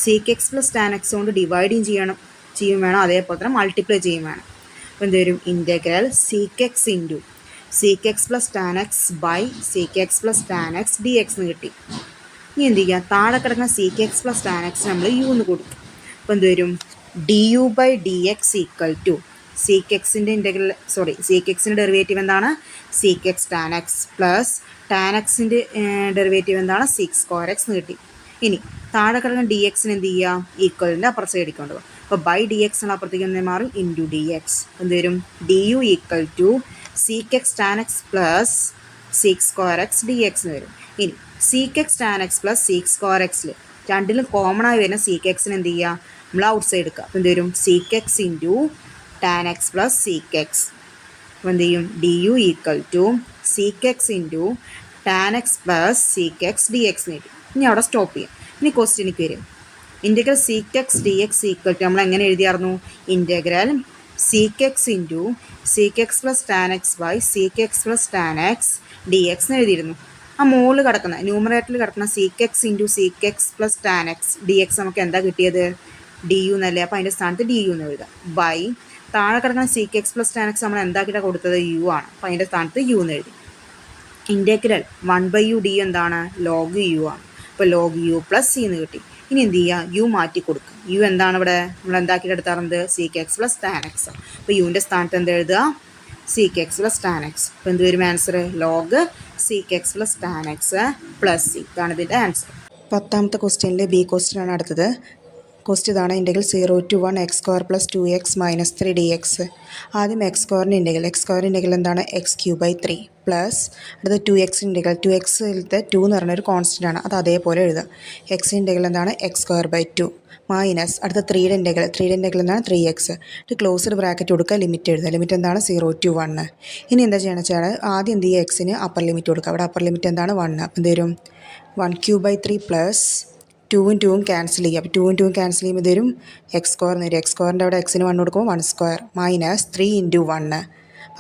sec x + tan x കൊണ്ട് ഡിവൈഡും ചെയ്യും വേണം, അതേപോലെ തന്നെ മൾട്ടിപ്ലൈ ചെയ്യും വേണം. അപ്പോൾ എന്ത് വരും? Integral sec x × sec x + tan x / sec x + tan x dx എന്ന് കിട്ടി. ഇനി എന്ത് ചെയ്യുക? താഴെ കിടക്കുന്ന sec x + tan x നമ്മൾ u എന്ന് കൊടുക്കും. അപ്പോൾ എന്ത് വരും? du/dx ഈക്വൽ ടു sec xൻ്റെ ഡെറിവേറ്റീവ് എന്താണ്? sec x tan x plus tan xൻ്റെ ഡെറിവേറ്റീവ് എന്താണ്? sec square x എന്ന് കിട്ടി. ഇനി താഴെ കിടക്കുന്ന ഡി എക്സിന് എന്ത് ചെയ്യുക? ഈക്വലിൻ്റെ അപ്പുറത്ത് സൈഡിൽ കൊണ്ടുപോകും. അപ്പോൾ ബൈ ഡി എക്സ് എന്നുള്ള അപ്പുറത്തേക്ക് എന്ത് മാറും? Into d x. എന്ത് വരും? du equal to sec x tan x plus sec square x dx എന്ന് വരും. ഇനി sec x tan x plus sec square x രണ്ടിലും കോമൺ ആയി വരുന്ന sec xന് എന്ത് ചെയ്യുക? നമ്മൾ ഔട്ട് സൈഡ് എടുക്കുക. അപ്പോൾ എന്ത് വരും? sec x into tan x plus sec x. അപ്പോൾ എന്ത് ചെയ്യും? du equal to sec x into tan x plus sec x dx എന്ന് കിട്ടും. ഇനി അവിടെ സ്റ്റോപ്പ് ചെയ്യാം. ഇനി ക്വസ്റ്റ്യനിക്ക് വരും. Integral sec x dx equal to നമ്മൾ എങ്ങനെ എഴുതിയായിരുന്നു? Integral sec x into sec x plus tan x / sec x plus tan x dx എന്ന് എഴുതിയിരുന്നു. ആ മുകളിൽ കിടക്കുന്ന ന്യൂമറേറ്ററിൽ കിടക്കുന്ന sec x into sec x plus tan x dx നമുക്ക് എന്താ കിട്ടിയത്? du എന്നല്ലേ. അപ്പോൾ അതിൻ്റെ സ്ഥാനത്ത് du എന്ന് എഴുതാം. ബൈ താഴെ കിടക്കുന്ന sec x plus tan x നമ്മൾ എന്താക്കിയിട്ടാണ് കൊടുത്തത്? u ആണ്. അപ്പോൾ അതിൻ്റെ സ്ഥാനത്ത് u എന്ന് എഴുതി. ഇൻ്റഗ്രൽ 1/u du എന്താണ്? log u ആണ്. അപ്പോൾ log u + c എന്ന് കിട്ടി. ഇനി എന്ത് ചെയ്യുക? u മാറ്റി കൊടുക്കുക. u എന്താണ് ഇവിടെ നമ്മൾ എന്താക്കിയിട്ട് എടുത്താറുണ്ട്? sec x plus tan x. അപ്പോൾ യുവിൻ്റെ സ്ഥാനത്ത് എന്ത് എഴുതുക? sec x plus tan x. അപ്പോൾ എന്ത് വരും answer? log sec x plus tan x plus c. ഇതാണ് ഇതിൻ്റെ ആൻസർ. 10ാമത്തെ ക്വസ്റ്റ്യനിൽ ബി ക്വസ്റ്റ്യൻ ആണ് അടുത്തത്. ക്വസ്റ്റ്യൻ ഇതാണ്. Integral 0 to 1 x² + 2x - 3 dx. ആദ്യം x² ഇൻ്റഗ്രൽ എന്താണ്? x³ 3 പ്ലസ് അടുത്ത 2x ഇൻ്റഗ്രൽ 2xത്തെ 2 എന്ന് പറഞ്ഞൊരു കോൺസ്റ്റൻ്റ് ആണ്, അത് അതേപോലെ എഴുതുക. x ഇൻ്റഗ്രൽ എന്താണ്? x² 2 മൈനസ് അടുത്ത 3യുടെ ഇൻ്റഗ്രൽ എന്താണ്? 3x. ഇത് ക്ലോസ്ഡ് ബ്രാക്കറ്റ് കൊടുക്കുക, ലിമിറ്റ് എഴുതുക. ലിമിറ്റ് എന്താണ്? 0 to 1. ഇനി എന്താ ചെയ്യണമെന്ന് വെച്ചാൽ ആദ്യം എന്ത് ചെയ്യുക? എക്സിന് അപ്പർ ലിമിറ്റ് കൊടുക്കുക. അവിടെ അപ്പർ ലിമിറ്റ് എന്താണ്? 1. അപ്പം എന്ത് വരും? 1³ 3 പ്ലസ് 2ഉം 2ഉം ക്യാൻസൽ ചെയ്യുക. അപ്പോൾ 2ഉം 2ഉം ക്യാൻസൽ ചെയ്യുമ്പോൾ തരും എക്സ് സ്ക്വയർ എന്ന് വരും. എക്സ് സ്ക്വയറിൻ്റെ അവിടെ എക്സിന് 1 കൊടുക്കുമ്പോൾ 1 സ്ക്വയർ മൈനസ് 3 × 1.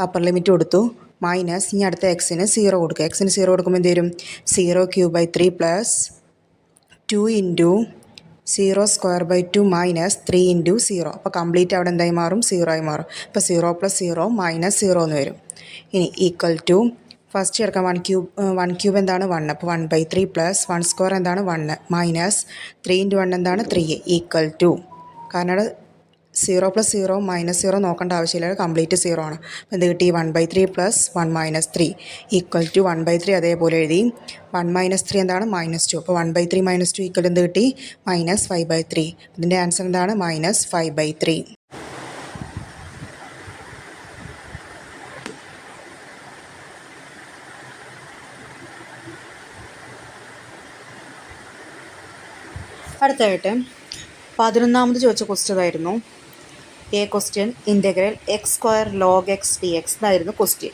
അപ്പർ ലിമിറ്റ് കൊടുത്തു. മൈനസ് ഇനി അടുത്ത എക്സിന് 0 കൊടുക്കുക. എക്സിന് 0 കൊടുക്കുമ്പോൾ എന്ത് വരും 0³ 3 2 × 0² മൈനസ് 3 × 0. അപ്പോൾ കംപ്ലീറ്റ് അവിടെ എന്തായി മാറും 0 ആയി മാറും. അപ്പോൾ 0 + 0 -0 എന്ന് വരും. ഇനി ഈക്വൽ ടു ഫസ്റ്റ് ചേർക്കാം 1³ എന്താണ് 1. അപ്പോൾ 1/3 + 1² എന്താണ് 1 മൈനസ് 3 × 1 എന്താണ് 3 ഈക്വൽ ടു, കാരണം അവിടെ 0 + 0 -0 നോക്കേണ്ട ആവശ്യമില്ല, കംപ്ലീറ്റ് 0 ആണ്. അപ്പോൾ എന്ത് കിട്ടി 1/3 + 1 - 3 ഈക്വൽ ടു 1/3 അതേപോലെ എഴുതി. 1 - 3 എന്താണ് -2. അപ്പോൾ 1/3 - 2 ഈക്വൽ എന്ത് കിട്ടി -5/3. ഇതിൻ്റെ ആൻസർ എന്താണ് -5/3. അടുത്തായിട്ട് 11ാമത് ചോദിച്ച ക്വസ്റ്റ്യൻ ആയിരുന്നു question integral x² log x dx എന്നായിരുന്നു ക്വസ്റ്റ്യൻ.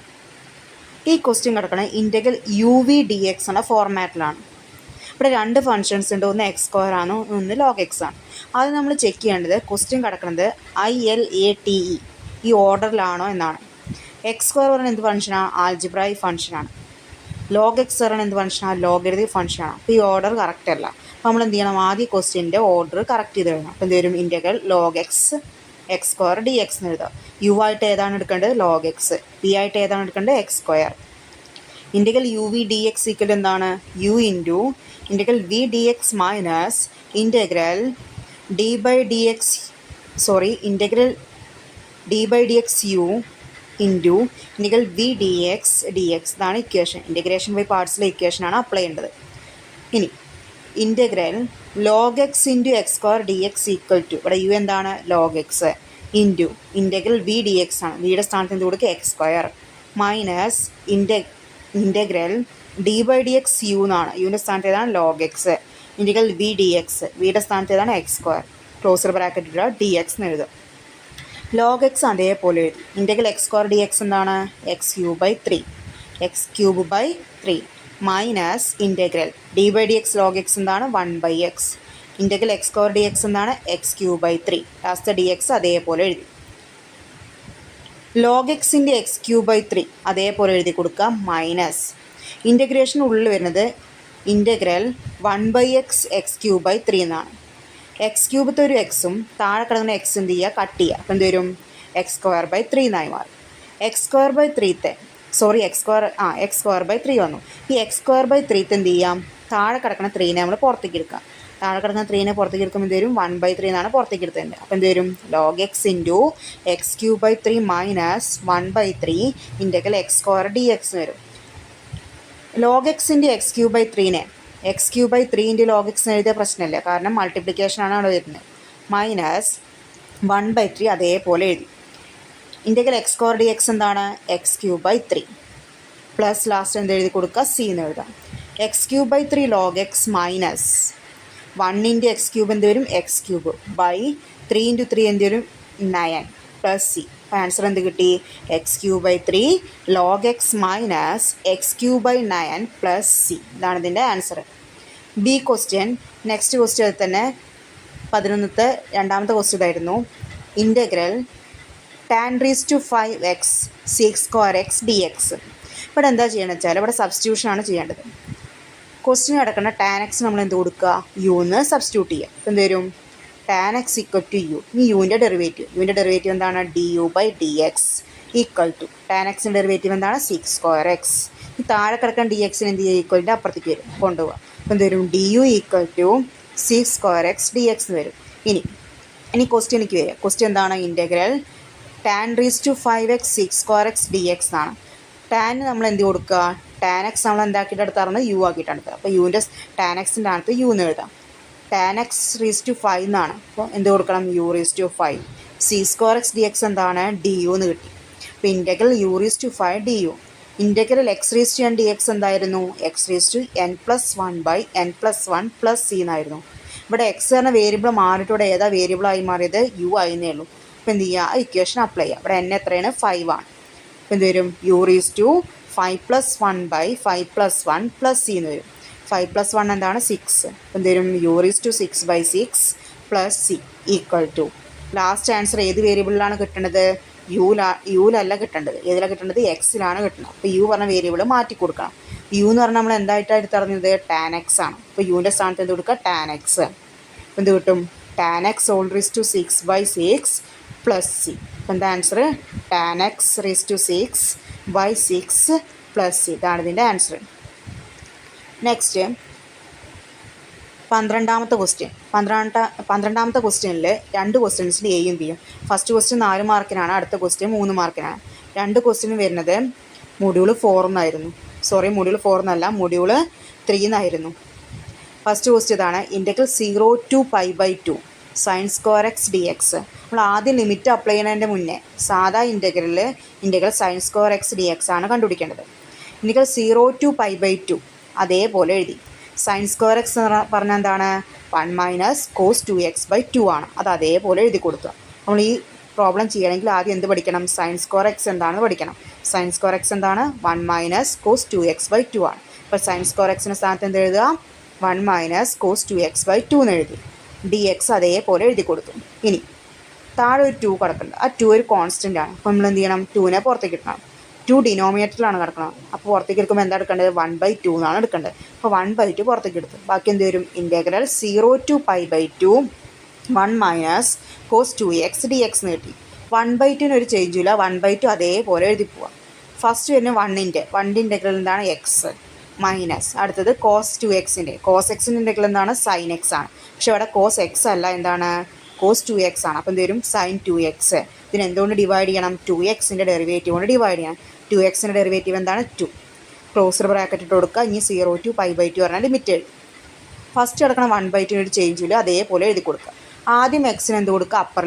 ഈ ക്വസ്റ്റ്യൻ കിടക്കണ ഇൻ്റഗ്രൽ uv dx എന്ന ഫോർമാറ്റിലാണ്. ഇവിടെ 2 ഫങ്ഷൻസ് ഉണ്ട്, ഒന്ന് x² ആണ്, ഒന്ന് log x ആണ്. അത് നമ്മൾ ചെക്ക് ചെയ്യേണ്ടത് ക്വസ്റ്റ്യൻ കിടക്കുന്നത് ILATE ഈ ഓർഡറിലാണോ എന്നാണ്. x² പറയുന്നത് എന്ത് ഫംഗ്ഷനാണ്, ആൾജിബ്രായിക് ഫംഗ്ഷനാണ്. log x പറയുന്നത് എന്ത് ഫംഗ്ഷനാണ്, ലോഗരിതമിക് ഫംഗ്ഷനാണ്. അപ്പോൾ ഈ ഓർഡർ കറക്റ്റ് അല്ല. അപ്പോൾ നമ്മൾ എന്ത് ചെയ്യണം, ആദ്യം ക്വസ്റ്റ്യൻ്റെ ഓർഡർ കറക്റ്റ് ചെയ്ത് എഴുതണം. അപ്പോൾ എന്ത് വരും integral log x x² dx എന്ന് എഴുതുക. u ആയിട്ട് ഏതാണ് എടുക്കേണ്ടത് log x, v ആയിട്ട് ഏതാണ് എടുക്കേണ്ടത് x². Integral uv dx equal എന്താണ് u × integral v dx minus integral integral d/dx u into integral v dx dx. ഇതാണ് ഇക്വേഷൻ. ഇൻ്റഗ്രേഷൻ ബൈ പാർട്സിലെ ഇക്വേഷനാണ് അപ്ലൈ ചെയ്യേണ്ടത്. ഇനി integral log x × x² dx equal to, ഇവിടെ u എന്താണ് log x into integral v dx ആണ്, വിയുടെ സ്ഥാനത്ത് എന്ത് കൊടുക്കുക x² minus integral d/dx u എന്നാണ്, യുവിൻ്റെ സ്ഥാനത്ത് ഏതാണ് log x integral v dx, വിയുടെ സ്ഥാനത്ത് ഏതാണ് x², ക്ലോസർ ബ്രാക്കറ്റ് ഇടുക dx എന്ന് എഴുതുക. log x അതേപോലെ എഴുതി. ഇൻ്റഗ്രൽ x² dx എന്താണ് x³ minus integral d/dx log x എന്താണ് 1/x, ഇൻ്റഗ്രൽ x² dx എന്താണ് x³ ലാസ്റ്റ് dx അതേപോലെ എഴുതി. log x × x³ അതേപോലെ എഴുതി കൊടുക്കുക മൈനസ് ഇൻ്റഗ്രേഷൻ ഉള്ളിൽ വരുന്നത് ഇൻ്റഗ്രൽ 1/x x³ എന്നാണ്. x³ ഒരു എക്സും താഴെ കിടക്കുന്ന എക്സ് എന്ത് ചെയ്യുക കട്ട് ചെയ്യുക. അപ്പം എന്ത് വരും x² എന്നായി മാറും. x² വന്നു. ഈ x² എന്ത് ചെയ്യാം, താഴെ കിടക്കുന്ന 3നെ നമ്മൾ പുറത്തേക്ക് എടുക്കാം. താഴെ കിടക്കുന്ന 3നെ പുറത്തേക്ക് എടുക്കുമ്പോൾ എന്ത് വരും 1/3 എന്നാണ് പുറത്തേക്ക് എടുത്തത്. അപ്പോൾ എന്ത് വരും log x × x³ minus 1/3 integral x² dx വരും. log x × x³ x³ × log x എഴുതിയ പ്രശ്നമില്ല, കാരണം മൾട്ടിപ്ലിക്കേഷനാണ് അവിടെ വരുന്നത്. മൈനസ് 1/3 അതേപോലെ എഴുതി. ഇൻ്റഗ്രൽ x² dx എന്താണ് x³ പ്ലസ് ലാസ്റ്റ് എന്ത് എഴുതി കൊടുക്കുക c എന്ന് എഴുതാം. x³ log x minus 1 × x³ എന്ത് വരും x³ ബൈ 3 × 3 എന്ത് വരും 9 പ്ലസ് c. അപ്പോൾ ആൻസർ എന്ത് കിട്ടി x³ log x minus x³ plus c. ഇതാണ് ഇതിൻ്റെ answer. B question next question അത് തന്നെ 11ത്തെ രണ്ടാമത്തെ ക്വസ്റ്റ്യൻ ആയിരുന്നു ഇൻ്റഗ്രൽ tan⁵5x sec² dx. ഇവിടെ എന്താ ചെയ്യണമെന്ന് വെച്ചാൽ ഇവിടെ സബ്സ്റ്റിറ്റ്യൂഷനാണ് ചെയ്യേണ്ടത്. ക്വസ്റ്റ്യൻ കിടക്കുന്ന tan x നമ്മൾ എന്ത് കൊടുക്കുക u എന്ന് സബ്സ്റ്റിറ്റ്യൂട്ട് ചെയ്യുക. അപ്പോൾ എന്ത് വരും tan x = u. ഇനി യുവിൻ്റെ ഡെറിവേറ്റീവ് എന്താണ് du/dx equal to tan x derivative എന്താണ് sec²x. ഈ താഴെ കിടക്കുന്ന dxന് എന്ത് ചെയ്യുക ഈക്വലിൻ്റെ അപ്പുറത്തേക്ക് വരും കൊണ്ടുപോകുക. അപ്പോൾ എന്ത് വരും du = sec² dx എന്ന് വരും. ഇനി ക്വസ്റ്റ്യനിലേക്ക് വരിക. ക്വസ്റ്റ്യൻ എന്താണ് ഇൻ്റഗ്രൽ tan⁵5x sec² dx ആണ്. ടാൻ നമ്മൾ എന്ത് കൊടുക്കുക tan x നമ്മൾ എന്താക്കിയിട്ട് എടുത്താറുണ്ട് u ആക്കിയിട്ടാണ് എടുത്തത്. അപ്പോൾ യുവിൻ്റെ tan x-ൻ്റെ അടുത്ത് u എന്ന് എഴുതാം. tan x⁵5 എന്നാണ്. അപ്പോൾ എന്ത് കൊടുക്കണം u⁵5 sec² dx എന്താണ് du എന്ന് കിട്ടി. അപ്പോൾ integral u⁵5 du. Integral x⁵n dx എന്തായിരുന്നു x⁵n+1/n+1 + c എന്നായിരുന്നു. ഇവിടെ x എന്ന വേരിയബിൾ മാറിയിട്ട് ഇവിടെ ഏതാ വേരിയബിളായി മാറിയത് u ആയിരുന്നേ ഉള്ളൂ. അപ്പോൾ എന്ത് ചെയ്യുക ഇക്വേഷൻ അപ്ലൈ ചെയ്യുക. ഇവിടെ n എത്രയാണ് 5 ആണ്. അപ്പോൾ എന്ത് വരും u⁵5+1/5+1 + c എന്ന് വരും. 5+1 എന്താണ് 6. അപ്പം എന്തേലും u⁶6/6 + c = ലാസ്റ്റ് ആൻസർ ഏത് വേരിയബിളിലാണ് കിട്ടുന്നത്? യുലല്ല കിട്ടേണ്ടത്. ഏതിലാണ് കിട്ടേണ്ടത്? എക്സിലാണ് കിട്ടുന്നത്. അപ്പോൾ യു പറഞ്ഞ വേരിയബിൾ മാറ്റി കൊടുക്കണം. യു എന്ന് പറഞ്ഞാൽ നമ്മൾ എന്തായിട്ടാണ് എടുത്തറിഞ്ഞത്? tan x ആണ്. അപ്പോൾ യുവിൻ്റെ സ്ഥാനത്ത് എന്ത് കൊടുക്കുക? tan x. അപ്പോൾ എന്ത് കിട്ടും? tan x (6/6) + c. അപ്പോൾ എന്താ ആൻസർ? tan x⁶6/6 + c. ഇതാണ് ഇതിൻ്റെ ആൻസർ. നെക്സ്റ്റ് 12ാമത്തെ ക്വസ്റ്റ്യൻ. 12ാമത്തെ ക്വസ്റ്റ്യനിൽ 2 ക്വസ്റ്റ്യൻസിന് എയും ബിയും. ഫസ്റ്റ് ക്വസ്റ്റ്യൻ 4 മാർക്കിനാണ്, അടുത്ത ക്വസ്റ്റ്യൻ 3 മാർക്കിനാണ്. 2 ക്വസ്റ്റ്യനും വരുന്നത് മൊഡ്യൂൾ 4 എന്നായിരുന്നു. മൊഡ്യൂൾ 4 എന്നല്ല, മൊഡ്യൂൾ 3 എന്നായിരുന്നു. ഫസ്റ്റ് ക്വസ്റ്റ്യൻ ഇതാണ്. Integral 0 to π/2 sin² x dx. നമ്മൾ ആദ്യം ലിമിറ്റ് അപ്ലൈ ചെയ്യുന്നതിൻ്റെ മുന്നേ സാധാ ഇൻ്റഗ്രൽ sin² x dx ആണ് കണ്ടുപിടിക്കേണ്ടത്. ഇൻ്റഗ്രൽ 0 to π/2 അതേപോലെ എഴുതി. sin² x എന്ന് പറഞ്ഞാൽ എന്താണ്? 1 - cos 2x/2 ആണ്. അത് അതേപോലെ എഴുതി കൊടുക്കുക. നമ്മൾ ഈ പ്രോബ്ലം ചെയ്യണമെങ്കിൽ ആദ്യം എന്ത് പഠിക്കണം? sin² x എന്താണെന്ന് പഠിക്കണം. sin² x എന്താണ്? 1 - cos 2x/2 ആണ്. അപ്പോൾ sin² xൻ്റെ സ്ഥാനത്ത് എന്ത് എഴുതുക? 1 - cos 2x/2 എന്ന് എഴുതി. dx അതേപോലെ എഴുതി കൊടുത്തു. ഇനി താഴെ ഒരു 2 കിടക്കുന്നുണ്ട്. ആ 2 ഒരു കോൺസ്റ്റൻ്റ് ആണ്. അപ്പോൾ നമ്മൾ എന്ത് ചെയ്യണം? 2നെ പുറത്തേക്ക് ഇടണം. 2 ഡിനോമിനേറ്ററിലാണ് കിടക്കുന്നത്. അപ്പോൾ പുറത്തേക്ക് എടുക്കുമ്പോൾ എന്താ എടുക്കേണ്ടത്? 1/2 എന്നാണ് എടുക്കേണ്ടത്. അപ്പോൾ 1/2 പുറത്തേക്ക് എടുത്തു. ബാക്കി എന്ത് വരും? Integral 0 to π/2 1 - cos 2x dx എന്ന് കിട്ടി. 1/2 ഒരു ചേഞ്ചും ഇല്ല. 1/2 അതേപോലെ എഴുതി പോവാം. ഫസ്റ്റ് വരുന്ന 1ൻ്റെ ഇൻ്റഗ്രൽ എന്താണ്? X minus. അടുത്തത് cos 2x-ൻ്റെ ഇൻ്റഗ്രൽ എന്താണ്? sin x ആണ്. പക്ഷെ ഇവിടെ cos x അല്ല, എന്താണ്? cos 2x ആണ്. അപ്പോൾ എന്ത് വരും? sin 2x. ഇതിന് എന്തുകൊണ്ട് ഡിവൈഡ് ചെയ്യണം? 2x-ൻ്റെ ഡെറിവേറ്റീവ് കൊണ്ട് ഡിവൈഡ് ചെയ്യണം. 2x-ൻ്റെ ഡെറിവേറ്റീവ് എന്താണ്? 2. ക്ലോസർ ബ്രാക്കറ്റ് ഇട്ട് കൊടുക്കുക. ഇനി 0 to π/2 പറഞ്ഞാൽ ലിമിറ്റ് എഴുതി. ഫസ്റ്റ് കിടക്കണം 1/2 ഒരു ചേഞ്ചില്ല, അതേപോലെ എഴുതി കൊടുക്കുക. ആദ്യം എക്സിന് എന്ത് കൊടുക്കുക? അപ്പർ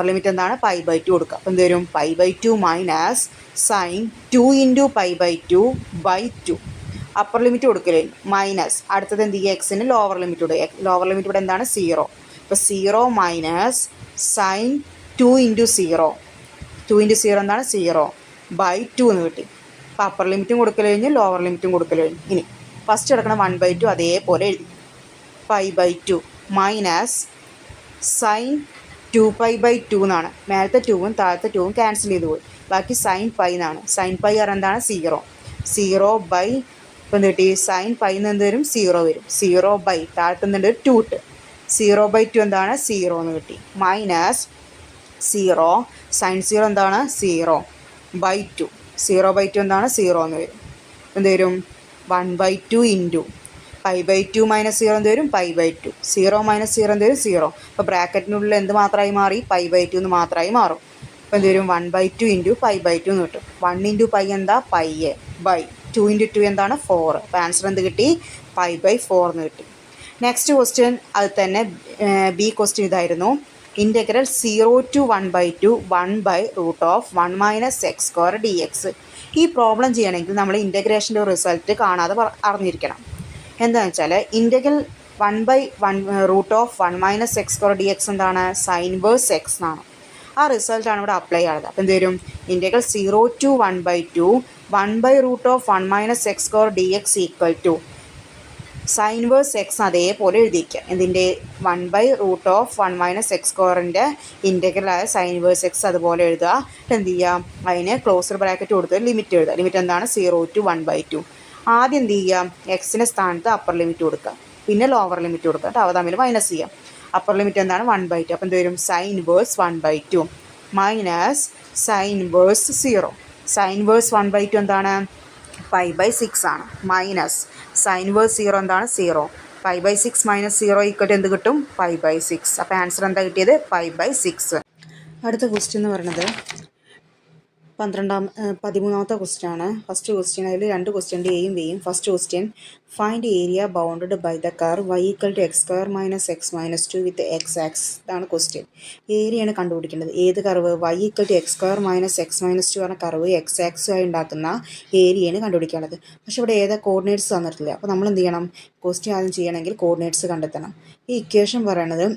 ലിമിറ്റ് എന്താണ്? π/2 കൊടുക്കുക. അപ്പോൾ എന്ത് വരും? π/2 മൈനസ് sin 2 × π/2/2. അപ്പർ ലിമിറ്റ് കൊടുക്കല് മൈനസ്. അടുത്തത് എന്ത് ചെയ്യുക? എക്സിന് ലോവർ ലിമിറ്റ് കൊടുക്കുക. ലോവർ ലിമിറ്റ് ഇവിടെ എന്താണ്? 0. അപ്പോൾ 0 മൈനസ് sin 2 × 0. 2 × 0 എന്താണ്? 0/2 എന്ന് കിട്ടി. അപ്പോൾ അപ്പർ ലിമിറ്റും കൊടുക്കൽ കഴിഞ്ഞ് ലോവർ ലിമിറ്റും കൊടുക്കൽ കഴിഞ്ഞു. ഇനി ഫസ്റ്റ് കിടക്കണം 1/2 അതേപോലെ എഴുതി. π/2 മൈനസ് sin 2π/2 എന്നാണ്. മേലത്തെ 2ഉം താഴത്തെ 2ഉം ക്യാൻസൽ ചെയ്ത് പോയി. ബാക്കി sin π എന്നാണ്. sin π എന്താണ്? 0. 0/, ഇപ്പം എന്ത് കിട്ടി? sin π എന്ത് വരും? 0 വരും. 0/, താഴത്ത് എന്തുണ്ട്? 2 ഇട്ട് 0/2 എന്താണ്? 0 എന്ന് കിട്ടി. മൈനസ് 0 sin 0 എന്താണ്? 0/2. 0/2 എന്താണ്? 0 എന്ന് വരും. എന്ത് വരും? 1/2 ഇൻറ്റു π/2 മൈനസ് 0 എന്ത് വരും? π/2. 0 മൈനസ് 0 എന്ത് വരും? 0. അപ്പോൾ ബ്രാക്കറ്റിനുള്ളിൽ എന്ത് മാത്രമായി മാറി? π/2 എന്ന് മാത്രമായി മാറും. അപ്പോൾ എന്ത് വരും? 1/2 ഇൻറ്റു π/2 എന്ന് കിട്ടും. 1 × π എന്താ? π ബൈ 2 × 2 എന്താണ്? 4. അപ്പോൾ ആൻസർ എന്ത് കിട്ടി? π/4 എന്ന് കിട്ടി. നെക്സ്റ്റ് ക്വസ്റ്റ്യൻ അത് തന്നെ. ബി ക്വസ്റ്റ്യൻ ഇതായിരുന്നു. Integral 0 to 1/2 1/√1 - x² dx. ഈ പ്രോബ്ലം ചെയ്യണമെങ്കിൽ നമ്മൾ ഇൻ്റഗ്രേഷൻ്റെ റിസൾട്ട് കാണാതെ അറിഞ്ഞിരിക്കണം. എന്താണെന്ന് വെച്ചാൽ ഇൻ്റഗ്രൽ 1/√1 - x² dx എന്താണ്? sin വേഴ്സ് x എന്നാണ്. ആ റിസൾട്ടാണ് ഇവിടെ അപ്ലൈ ചെയ്യുന്നത്. അപ്പോൾ എന്ത് വരും? Integral 0 to 1/2 1/√1 - x² dx = sin verse x അതേപോലെ എഴുതിയിരിക്കുക. ഇതിൻ്റെ 1/√1 - x²ൻ്റെ ഇൻ്റഗ്രലായ sin വേഴ്സ് x അതുപോലെ എഴുതുക. എന്ത് ചെയ്യുക? അതിന് ക്ലോസർ ബ്രാക്കറ്റ് കൊടുത്ത് ലിമിറ്റ് എഴുതുക. ലിമിറ്റ് എന്താണ്? 0 to 1/2. ആദ്യം എന്ത് ചെയ്യുക? എക്സിൻ്റെ സ്ഥാനത്ത് അപ്പർ ലിമിറ്റ് കൊടുക്കുക, പിന്നെ ലോവർ ലിമിറ്റ് കൊടുക്കുക. അവ തമ്മിൽ മൈനസ് ചെയ്യുക. അപ്പർ ലിമിറ്റ് എന്താണ്? 1/2. അപ്പോൾ എന്ത് വരും? sin verse 1/2 minus sin verse 0. sin verse 1/2 എന്താണ്? π/6 ആണ്. മൈനസ് sin വേഴ്സ് 0 എന്താണ്? 0. π/6 മൈനസ് 0 = എന്ത് കിട്ടും? π/6. അപ്പോൾ ആൻസർ എന്താ കിട്ടിയത്? π/6. അടുത്ത ക്വസ്റ്റ്യൻ എന്ന് പറയുന്നത് 13ാമത്തെ ക്വസ്റ്റ്യൻ ആണ്. ഫസ്റ്റ് ക്വസ്റ്റ്യൻ, അതിൽ 2 ക്വസ്റ്റ്യൻ്റെ എയും ബിയും. First question, find area bounded by the curve y = x² - x - 2 with x axis. ഇതാണ് ക്വസ്റ്റ്യൻ. ഏരിയയാണ് കണ്ടുപിടിക്കേണ്ടത്. ഏത് കർവ്? y = x² - x - 2 പറഞ്ഞ കർവ് x ആക്സിസായി ഉണ്ടാക്കുന്ന ഏരിയയാണ് കണ്ടുപിടിക്കേണ്ടത്. പക്ഷെ ഇവിടെ ഏതാ കോർഡിനേറ്റ്സ് തന്നിട്ടില്ല. അപ്പോൾ നമ്മൾ എന്ത് ചെയ്യണം? ക്വസ്റ്റ്യൻ ആദ്യം ചെയ്യണമെങ്കിൽ കോർഡിനേറ്റ്സ് കണ്ടെത്തണം. ഈ ഇക്വേഷൻ പറയണത്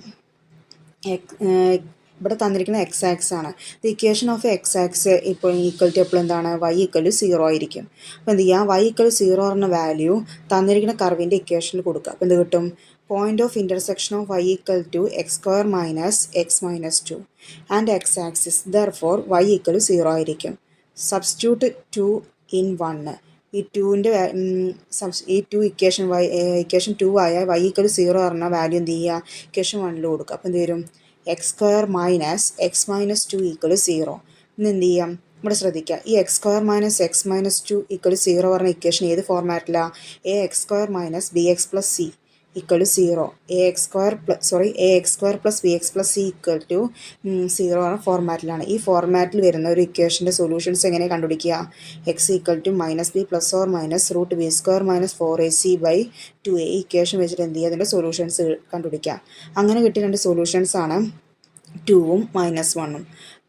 ഇവിടെ തന്നിരിക്കുന്ന എക്സ് ആക്സ് ആണ്. The equation of x axis ഇപ്പോൾ ഈക്വൽ ടു എപ്പോൾ എന്താണ് y ഈക്വൽ ടു 0 ആയിരിക്കും. അപ്പോൾ എന്ത് ചെയ്യുക, y ഈക്വൽ 0 പറഞ്ഞ വാല്യൂ തന്നിരിക്കുന്ന കർവിൻ്റെ ഇക്വേഷനിൽ കൊടുക്കുക. അപ്പോൾ എന്ത് കിട്ടും, point of intersection of y equal to x square minus x minus 2 and x axis therefore y equal to 0 ആയിരിക്കും. Substitute 2 in 1. ഈ 2ൻ്റെ ഈ 2 ഇക്വേഷൻ 2 ആയ y ഈക്വൽ 0 പറഞ്ഞ വാല്യൂ എന്ത് ചെയ്യുക, ഇക്വേഷൻ 1 കൊടുക്കുക. അപ്പോൾ എന്ത് വരും, x square minus x minus 2 equal 0. ഇന്ന് എന്ത് ചെയ്യാം, ഇവിടെ ശ്രദ്ധിക്കുക, ഈ x square minus x minus 2 equal 0 പറഞ്ഞ ഇക്വേഷൻ ഏത് ഫോർമാറ്റിലാണ്, a x square minus b x plus c equal to 0. A x square plus b x plus c equal to 0 എന്ന ഫോർമാറ്റിലാണ്. ഈ ഫോർമാറ്റിൽ വരുന്ന ഒരു ഇക്വേഷൻ്റെ സൊല്യൂഷൻസ് എങ്ങനെ കണ്ടുപിടിക്കുക, x equal to minus b plus or minus root b square minus 4ac by 2a. ഈ equation വെച്ചിട്ട് എന്ത് ചെയ്യുക, അതിൻ്റെ സൊല്യൂഷൻസ് കണ്ടുപിടിക്കുക. അങ്ങനെ കിട്ടിയ രണ്ട് സൊല്യൂഷൻസാണ് 2ഉം -1ഉം.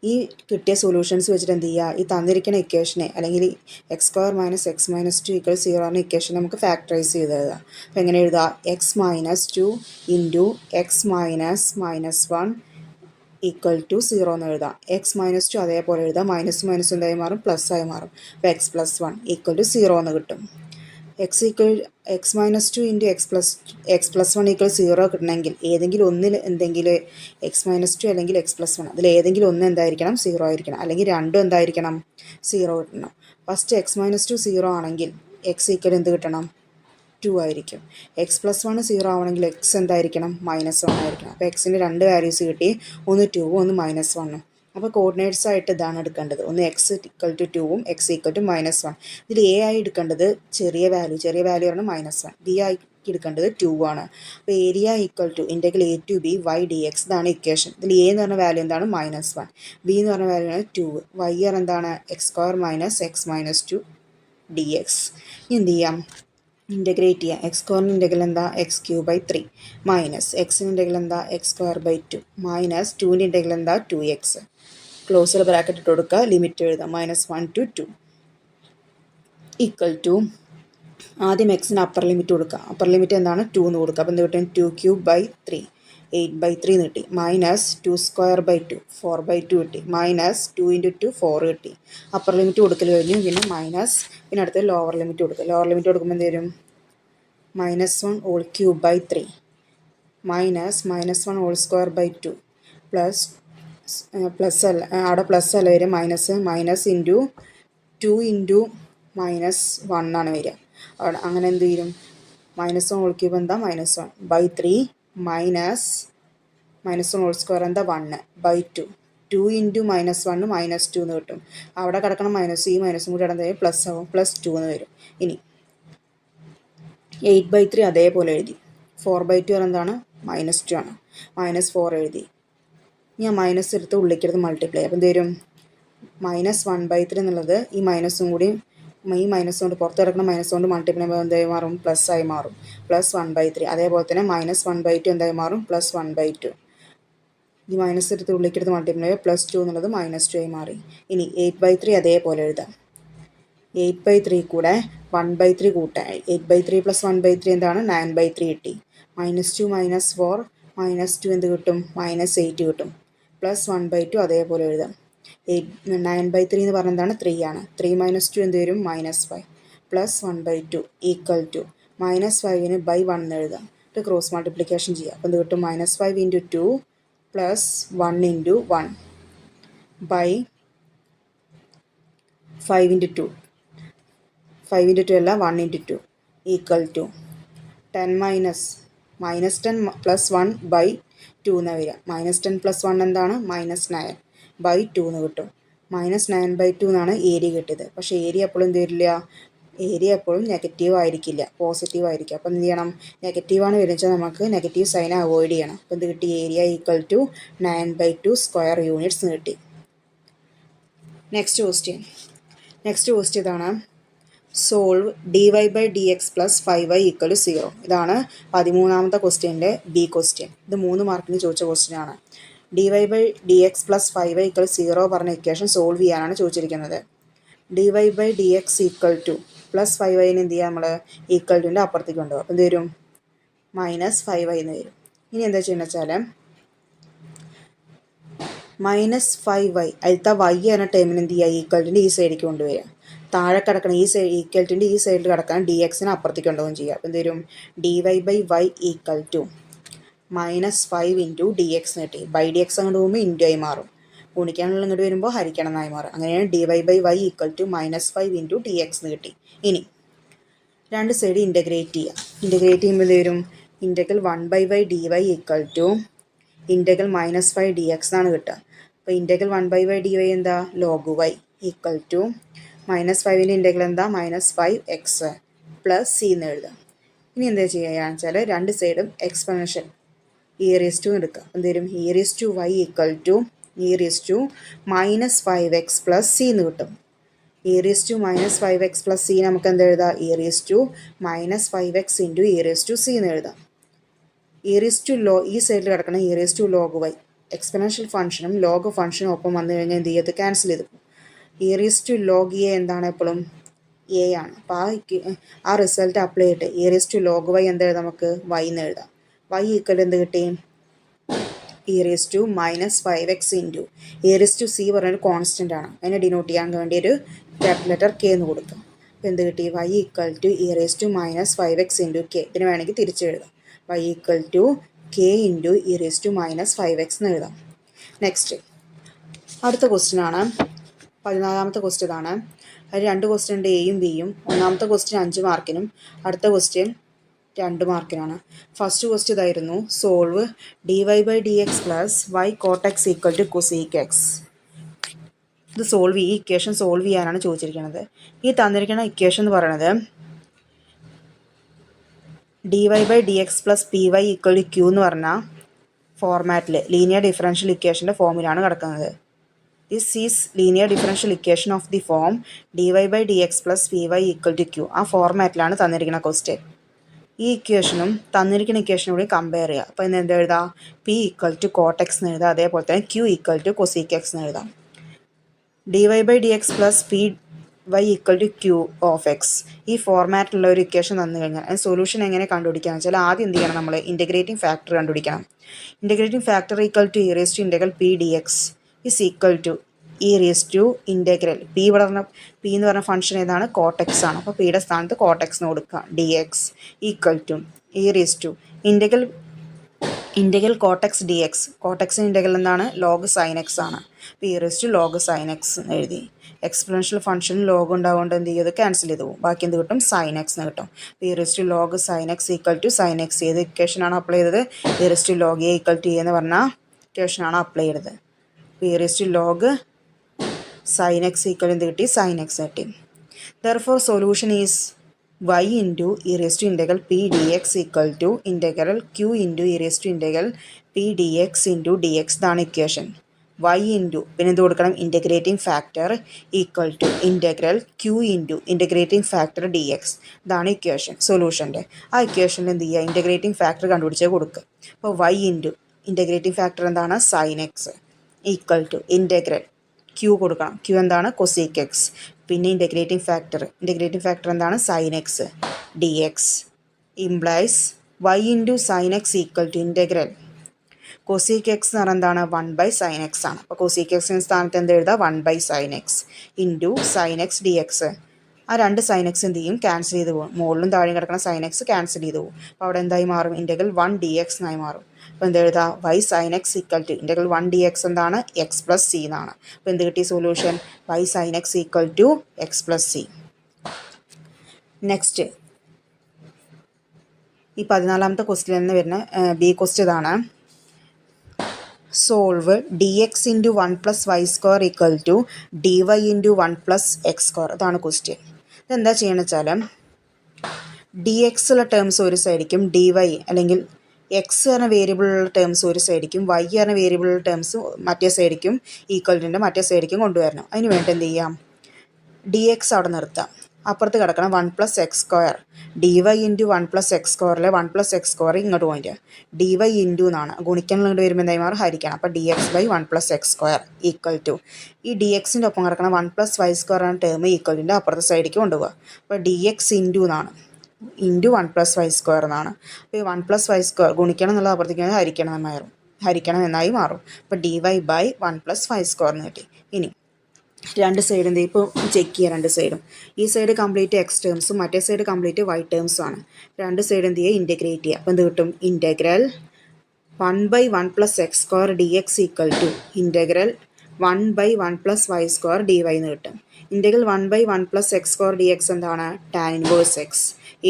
ഈ കിട്ടിയ സൊല്യൂഷൻസ് വെച്ചിട്ട് എന്ത് ചെയ്യുക, ഈ തന്നിരിക്കുന്ന ഇക്വേഷനെ അല്ലെങ്കിൽ X square minus x minus 2 equal 0 എന്ന ഇക്വേഷൻ നമുക്ക് ഫാക്ടറൈസ് ചെയ്ത് എഴുതാം. അപ്പോൾ എങ്ങനെ എഴുതുക, x minus 2 into x minus -1 equal to 0 എന്ന് എഴുതാം. എക്സ് മൈനസ് 2 അതേപോലെ എഴുതാം, മൈനസ് മൈനസ് എന്തായി മാറും, പ്ലസ് ആയി മാറും. അപ്പോൾ എക്സ് പ്ലസ് 1 ഈക്വൽ ടു 0 എന്ന് കിട്ടും. X minus 2 into X plus 1 equal 0 കിട്ടണമെങ്കിൽ ഏതെങ്കിലും ഒന്നിൽ എന്തെങ്കിലും എക്സ് മൈനസ് 2 അല്ലെങ്കിൽ എക്സ് പ്ലസ് 1 അതിൽ ഏതെങ്കിലും ഒന്ന് എന്തായിരിക്കണം, 0 ആയിരിക്കണം. അല്ലെങ്കിൽ രണ്ടും എന്തായിരിക്കണം, 0 കിട്ടണം. ഫസ്റ്റ് എക്സ് മൈനസ് 2 0 ആണെങ്കിൽ എക്സ് ഈക്വൽ എന്ത് കിട്ടണം, 2 ആയിരിക്കും. എക്സ് പ്ലസ് 1 0 ആവണമെങ്കിൽ എക്സ് എന്തായിരിക്കണം, -1 ആയിരിക്കണം. അപ്പോൾ എക്സിൻ്റെ രണ്ട് വാല്യൂസ് കിട്ടി, ഒന്ന് 2ഉം ഒന്ന് -1ഉം. അപ്പോൾ കോർഡിനേറ്റ്സ് ആയിട്ട് ഇതാണ് എടുക്കേണ്ടത്, ഒന്ന് എക്സ് ഈക്വൽ ടു 2ഉം എക്സ് ഈക്വൽ ടു -1. ഇതിൽ എ ആയി എടുക്കേണ്ടത് ചെറിയ വാല്യൂ ആണ് -1. ബി ആയി എടുക്കേണ്ടത് 2 ആണ്. അപ്പോൾ area equal to integral a to b y dx, ഇതാണ് ഇക്വേഷൻ. ഇതിൽ എ എന്ന് പറഞ്ഞ വാല്യൂ എന്താണ്, -1. ബി എന്ന് പറഞ്ഞ വാല്യൂ ആണ് 2. y എന്താണ്, X square minus x minus 2 dx. എന്ത് ചെയ്യാം, ഇൻ്റഗ്രേറ്റ് ചെയ്യാം. എക്സ് സ്ക്വയറിൻ്റെ ഇൻ്റഗ്രൽ എന്താ, x³ 3 മൈനസ് എക്സിൻ്റെ ഇൻ്റഗ്രൽ എന്താ, x²2 മൈനസ് 2ൻ്റെ ഇൻ്റഗ്രൽ എന്താ, 2x. ക്ലോസർ ബ്രാക്കറ്റ് ഇട്ട് കൊടുക്കുക, ലിമിറ്റ് എഴുതാം, -1 to 2 ഈക്വൽ ടു ആദ്യം എക്സിന് അപ്പർ ലിമിറ്റ് കൊടുക്കുക. അപ്പർ ലിമിറ്റ് എന്താണ്, 2 എന്ന് കൊടുക്കുക. അപ്പോൾ എന്ത് കിട്ടും, 2³ 3 8/3 കിട്ടി, മൈനസ് 2² 2 4/2 കിട്ടി, മൈനസ് 2 × 2 4 കിട്ടി. അപ്പർ ലിമിറ്റ് കൊടുക്കൽ കഴിഞ്ഞു, പിന്നെ മൈനസ്, പിന്നെ അടുത്ത് ലോവർ ലിമിറ്റ് കൊടുക്കുക. ലോവർ ലിമിറ്റ് കൊടുക്കുമ്പോൾ എന്ത് വരും, -1³ 3 മൈനസ് -1² 2 പ്ലസ് അല്ല, അവിടെ പ്ലസ് അല്ല വരിക, മൈനസ് ഇൻറ്റു 2 ഇൻറ്റു -1 ആണ് വരിക. അവിടെ അങ്ങനെ എന്ത് ചെയ്യും, -1³ എന്താ, -1/3 മൈനസ് -1² എന്താ, 1/2 2 ഇൻറ്റു -1 -2 എന്ന് കിട്ടും. അവിടെ കിടക്കണം മൈനസ്, ഈ മൈനസും കൂടി ഇടം പ്ലസ് ആവും, +2 എന്ന് വരും. ഇനി 8/3 അതേപോലെ എഴുതി, 4/2 എന്താണ്, -2 ആണ്, -4 എഴുതി. ഞാൻ മൈനസ് എടുത്ത് ഉള്ളിലെടുത്ത് മൾട്ടിപ്ലൈ, അപ്പോൾ എന്ത് വരും, -1/3 എന്നുള്ളത് ഈ മൈനസും കൂടി, ഈ മൈനസ് കൊണ്ട് പുറത്ത് കിടക്കുന്ന മൈനസ് കൊണ്ട് മൾട്ടിപ്ലൈ ചെയ്യുമ്പോൾ എന്തായി മാറും, പ്ലസ് ആയി മാറും, +1/3. അതേപോലെ തന്നെ -1/2 എന്തായി മാറും, +1/2. ഈ മൈനസ് എടുത്ത് ഉള്ളിലെടുത്ത് മൾട്ടിപ്ലൈ ചെയ്യുമ്പോൾ +2 എന്നുള്ളത് -2 ആയി മാറി. ഇനി 8/3 അതേപോലെ എഴുതാം. 8/3 കൂടെ 1/3 കൂട്ടാൻ, 8/3 + 1/3 എന്താണ്, 9/3 കിട്ടി. -2 -4 -2 എന്ത് കിട്ടും, -8 കിട്ടും. +1/2 അതേപോലെ എഴുതാം. 9/3 എന്ന് പറഞ്ഞാൽ എന്താണ്, 3 ആണ്. 3 - 2 എന്ത് വരും, -5 +1/2 ഈക്വൽ ടു -5ന് /1 എന്ന് എഴുതാം. ഇത് ക്രോസ് മൾട്ടിപ്ലിക്കേഷൻ ചെയ്യാം. അപ്പോൾ എന്ത് കിട്ടും, -5 × 2 + 1 × 1 /5 × 2 5 × 2 അല്ല, 1 × 2 ഈക്വൽ ടു 10 -10 + 1/2 എന്ന് വരിക. -10 + 1 എന്താണ്, -9/2 എന്ന് കിട്ടും. -9/2 എന്നാണ് ഏരിയ കിട്ടിയത്. പക്ഷേ ഏരിയ എപ്പോഴും എന്ത് വരില്ല, ഏരിയ എപ്പോഴും നെഗറ്റീവ് ആയിരിക്കില്ല, പോസിറ്റീവ് ആയിരിക്കും. അപ്പോൾ എന്ത് ചെയ്യണം, നെഗറ്റീവാണ് വരുന്നത്, നമുക്ക് നെഗറ്റീവ് സൈൻ അവോയ്ഡ് ചെയ്യണം. അപ്പോൾ എന്ത് കിട്ടി, area equal to 9/2 square units കിട്ടി. നെക്സ്റ്റ് ക്വസ്റ്റ്യൻ ഇതാണ്, സോൾവ് dy/dx + 5y = 0. ഇതാണ് 13ാമത്തെ ക്വസ്റ്റ്യൻ്റെ ബി ക്വസ്റ്റ്യൻ. ഇത് 3 മാർക്കിന് ചോദിച്ച ക്വസ്റ്റ്യനാണ്. dy/dx + 5y = 0 പറഞ്ഞ ഇക്വേഷൻ സോൾവ് ചെയ്യാനാണ് ചോദിച്ചിരിക്കുന്നത്. dy/dx + 5y എന്ത് ചെയ്യുക, നമ്മൾ ഈക്വൽ ടുൻ്റെ അപ്പുറത്തേക്ക് കൊണ്ടുപോകും. അപ്പോൾ എന്ത് വരും, -5y എന്ന് വരും. ഇനി എന്താ ചെയ്യുന്നത് വെച്ചാൽ -5y അതിലത്തെ y എന്ന ടേമിന് എന്ത് ചെയ്യുക, ഈക്വൽറ്റിൻ്റെ ഈ സൈഡിലേക്ക് കൊണ്ടുവരിക. താഴെ കിടക്കണം ഈ സൈഡ് ഈക്വൽറ്റിൻ്റെ ഈ സൈഡിൽ കിടക്കാൻ ഡി എക്സിനെ അപ്പുറത്തേക്ക് കൊണ്ടുപോകും ചെയ്യുക. അപ്പോൾ എന്ത് വരും, dy/y equal to -5 into d x കിട്ടി. ബൈ ഡി എക്സ് അങ്ങോട്ട് പോകുമ്പോൾ ഇൻറ്റു ആയി മാറും. ഗുണിക്കാനുള്ള ഇങ്ങോട്ട് വരുമ്പോൾ ഹരിക്കണം എന്നായി മാറും. അങ്ങനെയാണ് dy/y equal to -5 into d x എന്ന് കിട്ടി. ഇനി രണ്ട് സൈഡ് ഇൻ്റഗ്രേറ്റ് ചെയ്യുക. ഇൻ്റഗ്രേറ്റ് ചെയ്യുമ്പോൾ എന്ത് വരും, integral 1/y dy equal to integral -5 dx എന്നാണ് കിട്ടുക. അപ്പോൾ ഇൻ്റഗ്രൽ 1/y dy എന്താ, ലോഗ് y ഈക്വൽ ടു -5ൻ്റെ ഇൻ്റഗ്രൽ എന്താ, -5x പ്ലസ് c എന്ന് എഴുതാം. ഇനി എന്താ ചെയ്യുകയാണെന്ന് വെച്ചാൽ രണ്ട് സൈഡും എക്സ്പൊണൻഷ്യൽ e⁻² എടുക്കുക. എന്തുവരും, e⁻y equal to e⁻−5x plus c എന്ന് കിട്ടും. e⁻−5x പ്ലസ് c നമുക്ക് എന്താ എഴുതാം, e⁻−5x ഇൻറ്റു e⁻c എന്ന് എഴുതാം. ഈ സൈഡിൽ കിടക്കണം e⁻log y. എക്സ്പൊണൻഷ്യൽ ഫംഗ്ഷനും ലോഗ് ഫംഗ്ഷനും ഒപ്പം വന്നു കഴിഞ്ഞാൽ എന്ത് ചെയ്ത് ക്യാൻസൽ ചെയ്ത് പോകും. e⁻log a എന്താണ്, എപ്പോഴും a ആണ്. അപ്പോൾ ആ റിസൾട്ട് അപ്ലൈ ചെയ്തിട്ട് e⁻log y എന്താ എഴുതാം, നമുക്ക് y എന്ന് എഴുതാം. y ഈക്വൽ എന്ത് കിട്ടി, e⁻−5x ഇൻറ്റു e⁻c പറഞ്ഞൊരു കോൺസ്റ്റൻ്റ് ആണ്. അതിനെ ഡിനോട്ട് ചെയ്യാൻ വേണ്ടി ഒരു ക്യാപിറ്റൽ ലെറ്റർ k എന്ന് കൊടുക്കാം. അപ്പോൾ എന്ത് കിട്ടി, y equal to e⁻−5x into k. ഇതിന് വേണമെങ്കിൽ തിരിച്ചെഴുതാം. y equal to k into e⁻−5x എന്ന് എഴുതാം. നെക്സ്റ്റ് അടുത്ത ക്വസ്റ്റ്യൻ ആണ് 14ാമത്തെ ക്വസ്റ്റ്യൻ ആണ്. അതിൽ രണ്ട് ക്വസ്റ്റ്യൻ ഉണ്ട്, എയും ബിയും. ഒന്നാമത്തെ ക്വസ്റ്റ്യൻ 5 മാർക്കിനും അടുത്ത ക്വസ്റ്റ്യൻ 2 മാർക്കിനാണ്. ഫസ്റ്റ് ക്വസ്റ്റ്യൻ ഇതായിരുന്നു, solve dy/dx plus y cot x equal to cosec x. ഇത് ഈ ഇക്വേഷൻ സോൾവ് ചെയ്യാനാണ് ചോദിച്ചിരിക്കുന്നത്. ഈ തന്നിരിക്കുന്ന ഇക്വേഷൻ എന്ന് പറയുന്നത് dy/dx plus py equal to q എന്ന് പറഞ്ഞ ഫോർമാറ്റിൽ ലീനിയർ ഡിഫറൻഷ്യൽ ഇക്വേഷൻ്റെ ഫോമിലാണ് കിടക്കുന്നത്. This is linear differential equation of the form dy/dx plus py equal to q. ആ ഫോർമാറ്റിലാണ് തന്നിരിക്കുന്ന ക്വസ്റ്റ്യൻ. ഈ ഇക്വേഷനും തന്നിരിക്കുന്ന ഇക്വേഷനും കൂടി കമ്പയർ ചെയ്യുക. അപ്പോൾ ഇന്ന് എന്താ എഴുതാം, p equal to cot x എന്ന് എഴുതാം. അതേപോലെ തന്നെ q equal to cosec x എന്ന് എഴുതാം. dy/dx plus py equal to q of x. ഈ ഫോർമാറ്റിലുള്ള ഒരു ഇക്വേഷൻ തന്നു കഴിഞ്ഞാൽ അതിന് സൊല്യൂഷൻ എങ്ങനെ കണ്ടുപിടിക്കാന്ന് വെച്ചാൽ ആദ്യം എന്ത് ചെയ്യണം, നമ്മൾ ഇൻ്റഗ്രേറ്റിംഗ് ഫാക്ടർ കണ്ടുപിടിക്കണം. ഇൻ്റഗ്രേറ്റിംഗ് ഫാക്ടർ ഈക്വൽ ടു e⁻ഇന്റഗ്രൽ p dx is equal to e⁻ഇന്റഗ്രൽ p എന്ന് പറഞ്ഞ ഫംഗ്ഷൻ ഏതാണ്, cot x ആണ്. അപ്പോൾ പിയുടെ സ്ഥാനത്ത് cot x എന്ന് കൊടുക്കുക. dx equal to integral cot x dx. cot x integral എന്താണ്, log sin x ആണ്. അപ്പോൾ log sin x എന്ന് എഴുതി. എക്സ്പൊണൻഷ്യൽ ഫംഗ്ഷനിൽ ലോഗ് ഉണ്ടാവുകൊണ്ട് എന്ത് ചെയ്ത് ക്യാൻസൽ ചെയ്ത് പോകും. ബാക്കി എന്ത് കിട്ടും, sin x എന്ന് കിട്ടും. അപ്പോൾ log sin x equal to sin x. ഏത് ഇക്വേഷനാണ് അപ്ലൈ ചെയ്തത്, log a ഈക്വൽ ടു എന്ന് പറഞ്ഞ ഇക്വേഷനാണ് അപ്ലൈ ചെയ്തത്. അപ്പോൾ log sin x ഈക്വൽ എന്ത് കിട്ടി, sin x കിട്ടി. Therefore solution is y into e⁻ഇന്റഗ്രൽ p dx equal to integral q into e⁻ഇന്റഗ്രൽ p dx ഇൻറ്റു dx. ഇതാണ് ഇക്വേഷൻ. y ഇൻറ്റു പിന്നെ എന്ത് കൊടുക്കണം, integrating factor equal to integral q into integrating factor dx. ഇതാണ് equation സൊല്യൂഷൻ്റെ. ആ ഇക്വേഷനിൽ എന്ത് ചെയ്യുക, ഇൻ്റഗ്രേറ്റിംഗ് ഫാക്ടർ കണ്ടുപിടിച്ച് കൊടുക്കുക. അപ്പോൾ y ഇൻറ്റു ഇൻ്റഗ്രേറ്റിംഗ് ഫാക്ടർ എന്താണ്, sin x equal to integral q കൊടുക്കണം. q എന്താണ്, cosec x. പിന്നെ ഇൻ്റഗ്രേറ്റിംഗ് ഫാക്ടർ എന്താണ്, sin x dx implies y into sin x equal to integral cosec x എന്ന് പറഞ്ഞാൽ എന്താണ്, 1/sin x ആണ്. അപ്പോൾ cosec x സ്ഥാനത്ത് എന്ത് എഴുതാം, 1/sin x into sin x dx. ആ രണ്ട് sin x എന്ത് ചെയ്യും, ക്യാൻസൽ ചെയ്ത് പോകും. മുകളിലും താഴെയും കിടക്കുന്ന sin x ക്യാൻസൽ ചെയ്ത് പോകും. അപ്പോൾ അവിടെ എന്തായി മാറും, ഇൻ്റഗ്രൽ 1 dx എന്നായി മാറും. അപ്പോൾ എന്ത് എഴുതാം, y sin x equal to integral 1 dx എന്താണ്, x പ്ലസ് c എന്നാണ്. അപ്പോൾ എന്ത് കിട്ടി solution, y sin x equal to x plus c. Next ഈ 14ാമത്തെ ക്വസ്റ്റ്യൻ എന്ന് വരുന്ന ബി ക്വസ്റ്റ്യൻ ഇതാണ്, solve dx into 1 plus y square equal to dy into 1 plus x square. ഇതാണ് ക്വസ്റ്റ്യൻ. ഇതെന്താ ചെയ്യണമെന്ന് വെച്ചാൽ dx ഉള്ള ടേംസ് ഒരു സൈഡിക്കും dy അല്ലെങ്കിൽ എക്സ് എന്ന വേരിയബിളുള്ള ടേംസ് ഒരു സൈഡിക്കും y എന്ന വേരിയബിളുള്ള ടേംസ് മറ്റേ സൈഡിക്കും ഈക്വലിൻ്റെ മറ്റേ സൈഡിക്കും കൊണ്ടുവരണം. അതിന് വേണ്ടി എന്ത് ചെയ്യാം, dx അവിടെ നിർത്താം. അപ്പുറത്ത് കിടക്കണം 1 plus x square dy into 1 plus x സ്ക്വയറിലെ 1 പ്ലസ് എക്സ് സ്ക്വയർ ഇങ്ങോട്ട് പോയിട്ട് dy ഇൻറ്റു എന്നാണ്. ഗുണിക്കാൻ ഇങ്ങോട്ട് വരുമ്പോൾ എന്തായി മാറും, ഹരിക്കണം. അപ്പോൾ dx/1 plus x square equal to ഈ dxൻ്റെ ഒപ്പം കിടക്കണം 1 പ്ലസ് വൈ സ്ക്വയർ എന്ന ടേം ഈക്വലിൻ്റെ അപ്പുറത്തെ സൈഡിലേക്ക് കൊണ്ടുപോകുക. അപ്പോൾ dx ഇൻറ്റു എന്നാണ്, ഇൻറ്റു 1 പ്ലസ് വൈ സ്ക്വയർ എന്നാണ്. അപ്പോൾ ഈ 1 പ്ലസ് വൈ സ്ക്വയർ ഗുണിക്കണം എന്നുള്ളത് അപ്പുറത്തേക്ക് ഹരിക്കണം എന്നായിരുന്നു. ഹരിക്കണം എന്നായി മാറും. അപ്പോൾ dy/1 + y² എന്ന് കിട്ടി. ഇനി രണ്ട് സൈഡ് എന്ത് ഇപ്പോൾ ചെക്ക് ചെയ്യുക. രണ്ട് സൈഡും ഈ സൈഡ് കംപ്ലീറ്റ് എക്സ് ടേംസും മറ്റേ സൈഡ് കംപ്ലീറ്റ് വൈ ടേംസും ആണ്. രണ്ട് സൈഡ് എന്ത് ചെയ്യുക, ഇൻറ്റഗ്രേറ്റ് ചെയ്യുക. അപ്പോൾ എന്ത് കിട്ടും, integral 1/1 + x² dx = integral 1/1 + y² dy എന്ന് കിട്ടും. ഇൻറ്റഗ്രൽ 1/1 + x² dx എന്താണ്, tan inverse x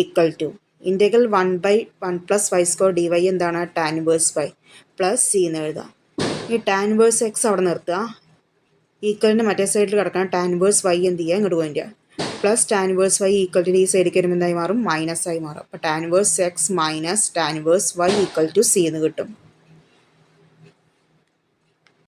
= integral 1/1 + y² dy എന്താണ്, tan inverse y plus c എന്ന് എഴുതാം. ഈ tan ഇൻവേഴ്സ് x അവിടെ നിർത്തുക. ഈക്വലിൻ്റെ മറ്റേ സൈഡിൽ കിടക്കണം tan ഇൻവേഴ്സ് y എന്ത് ചെയ്യുക, ഇങ്ങോട്ട് point plus tan inverse y = ഈ സൈഡിൽ വരുമ്പോൾ എന്തായി മാറും, മൈനസ് ആയി മാറും. അപ്പോൾ tan inverse x - tan inverse y = c എന്ന് കിട്ടും.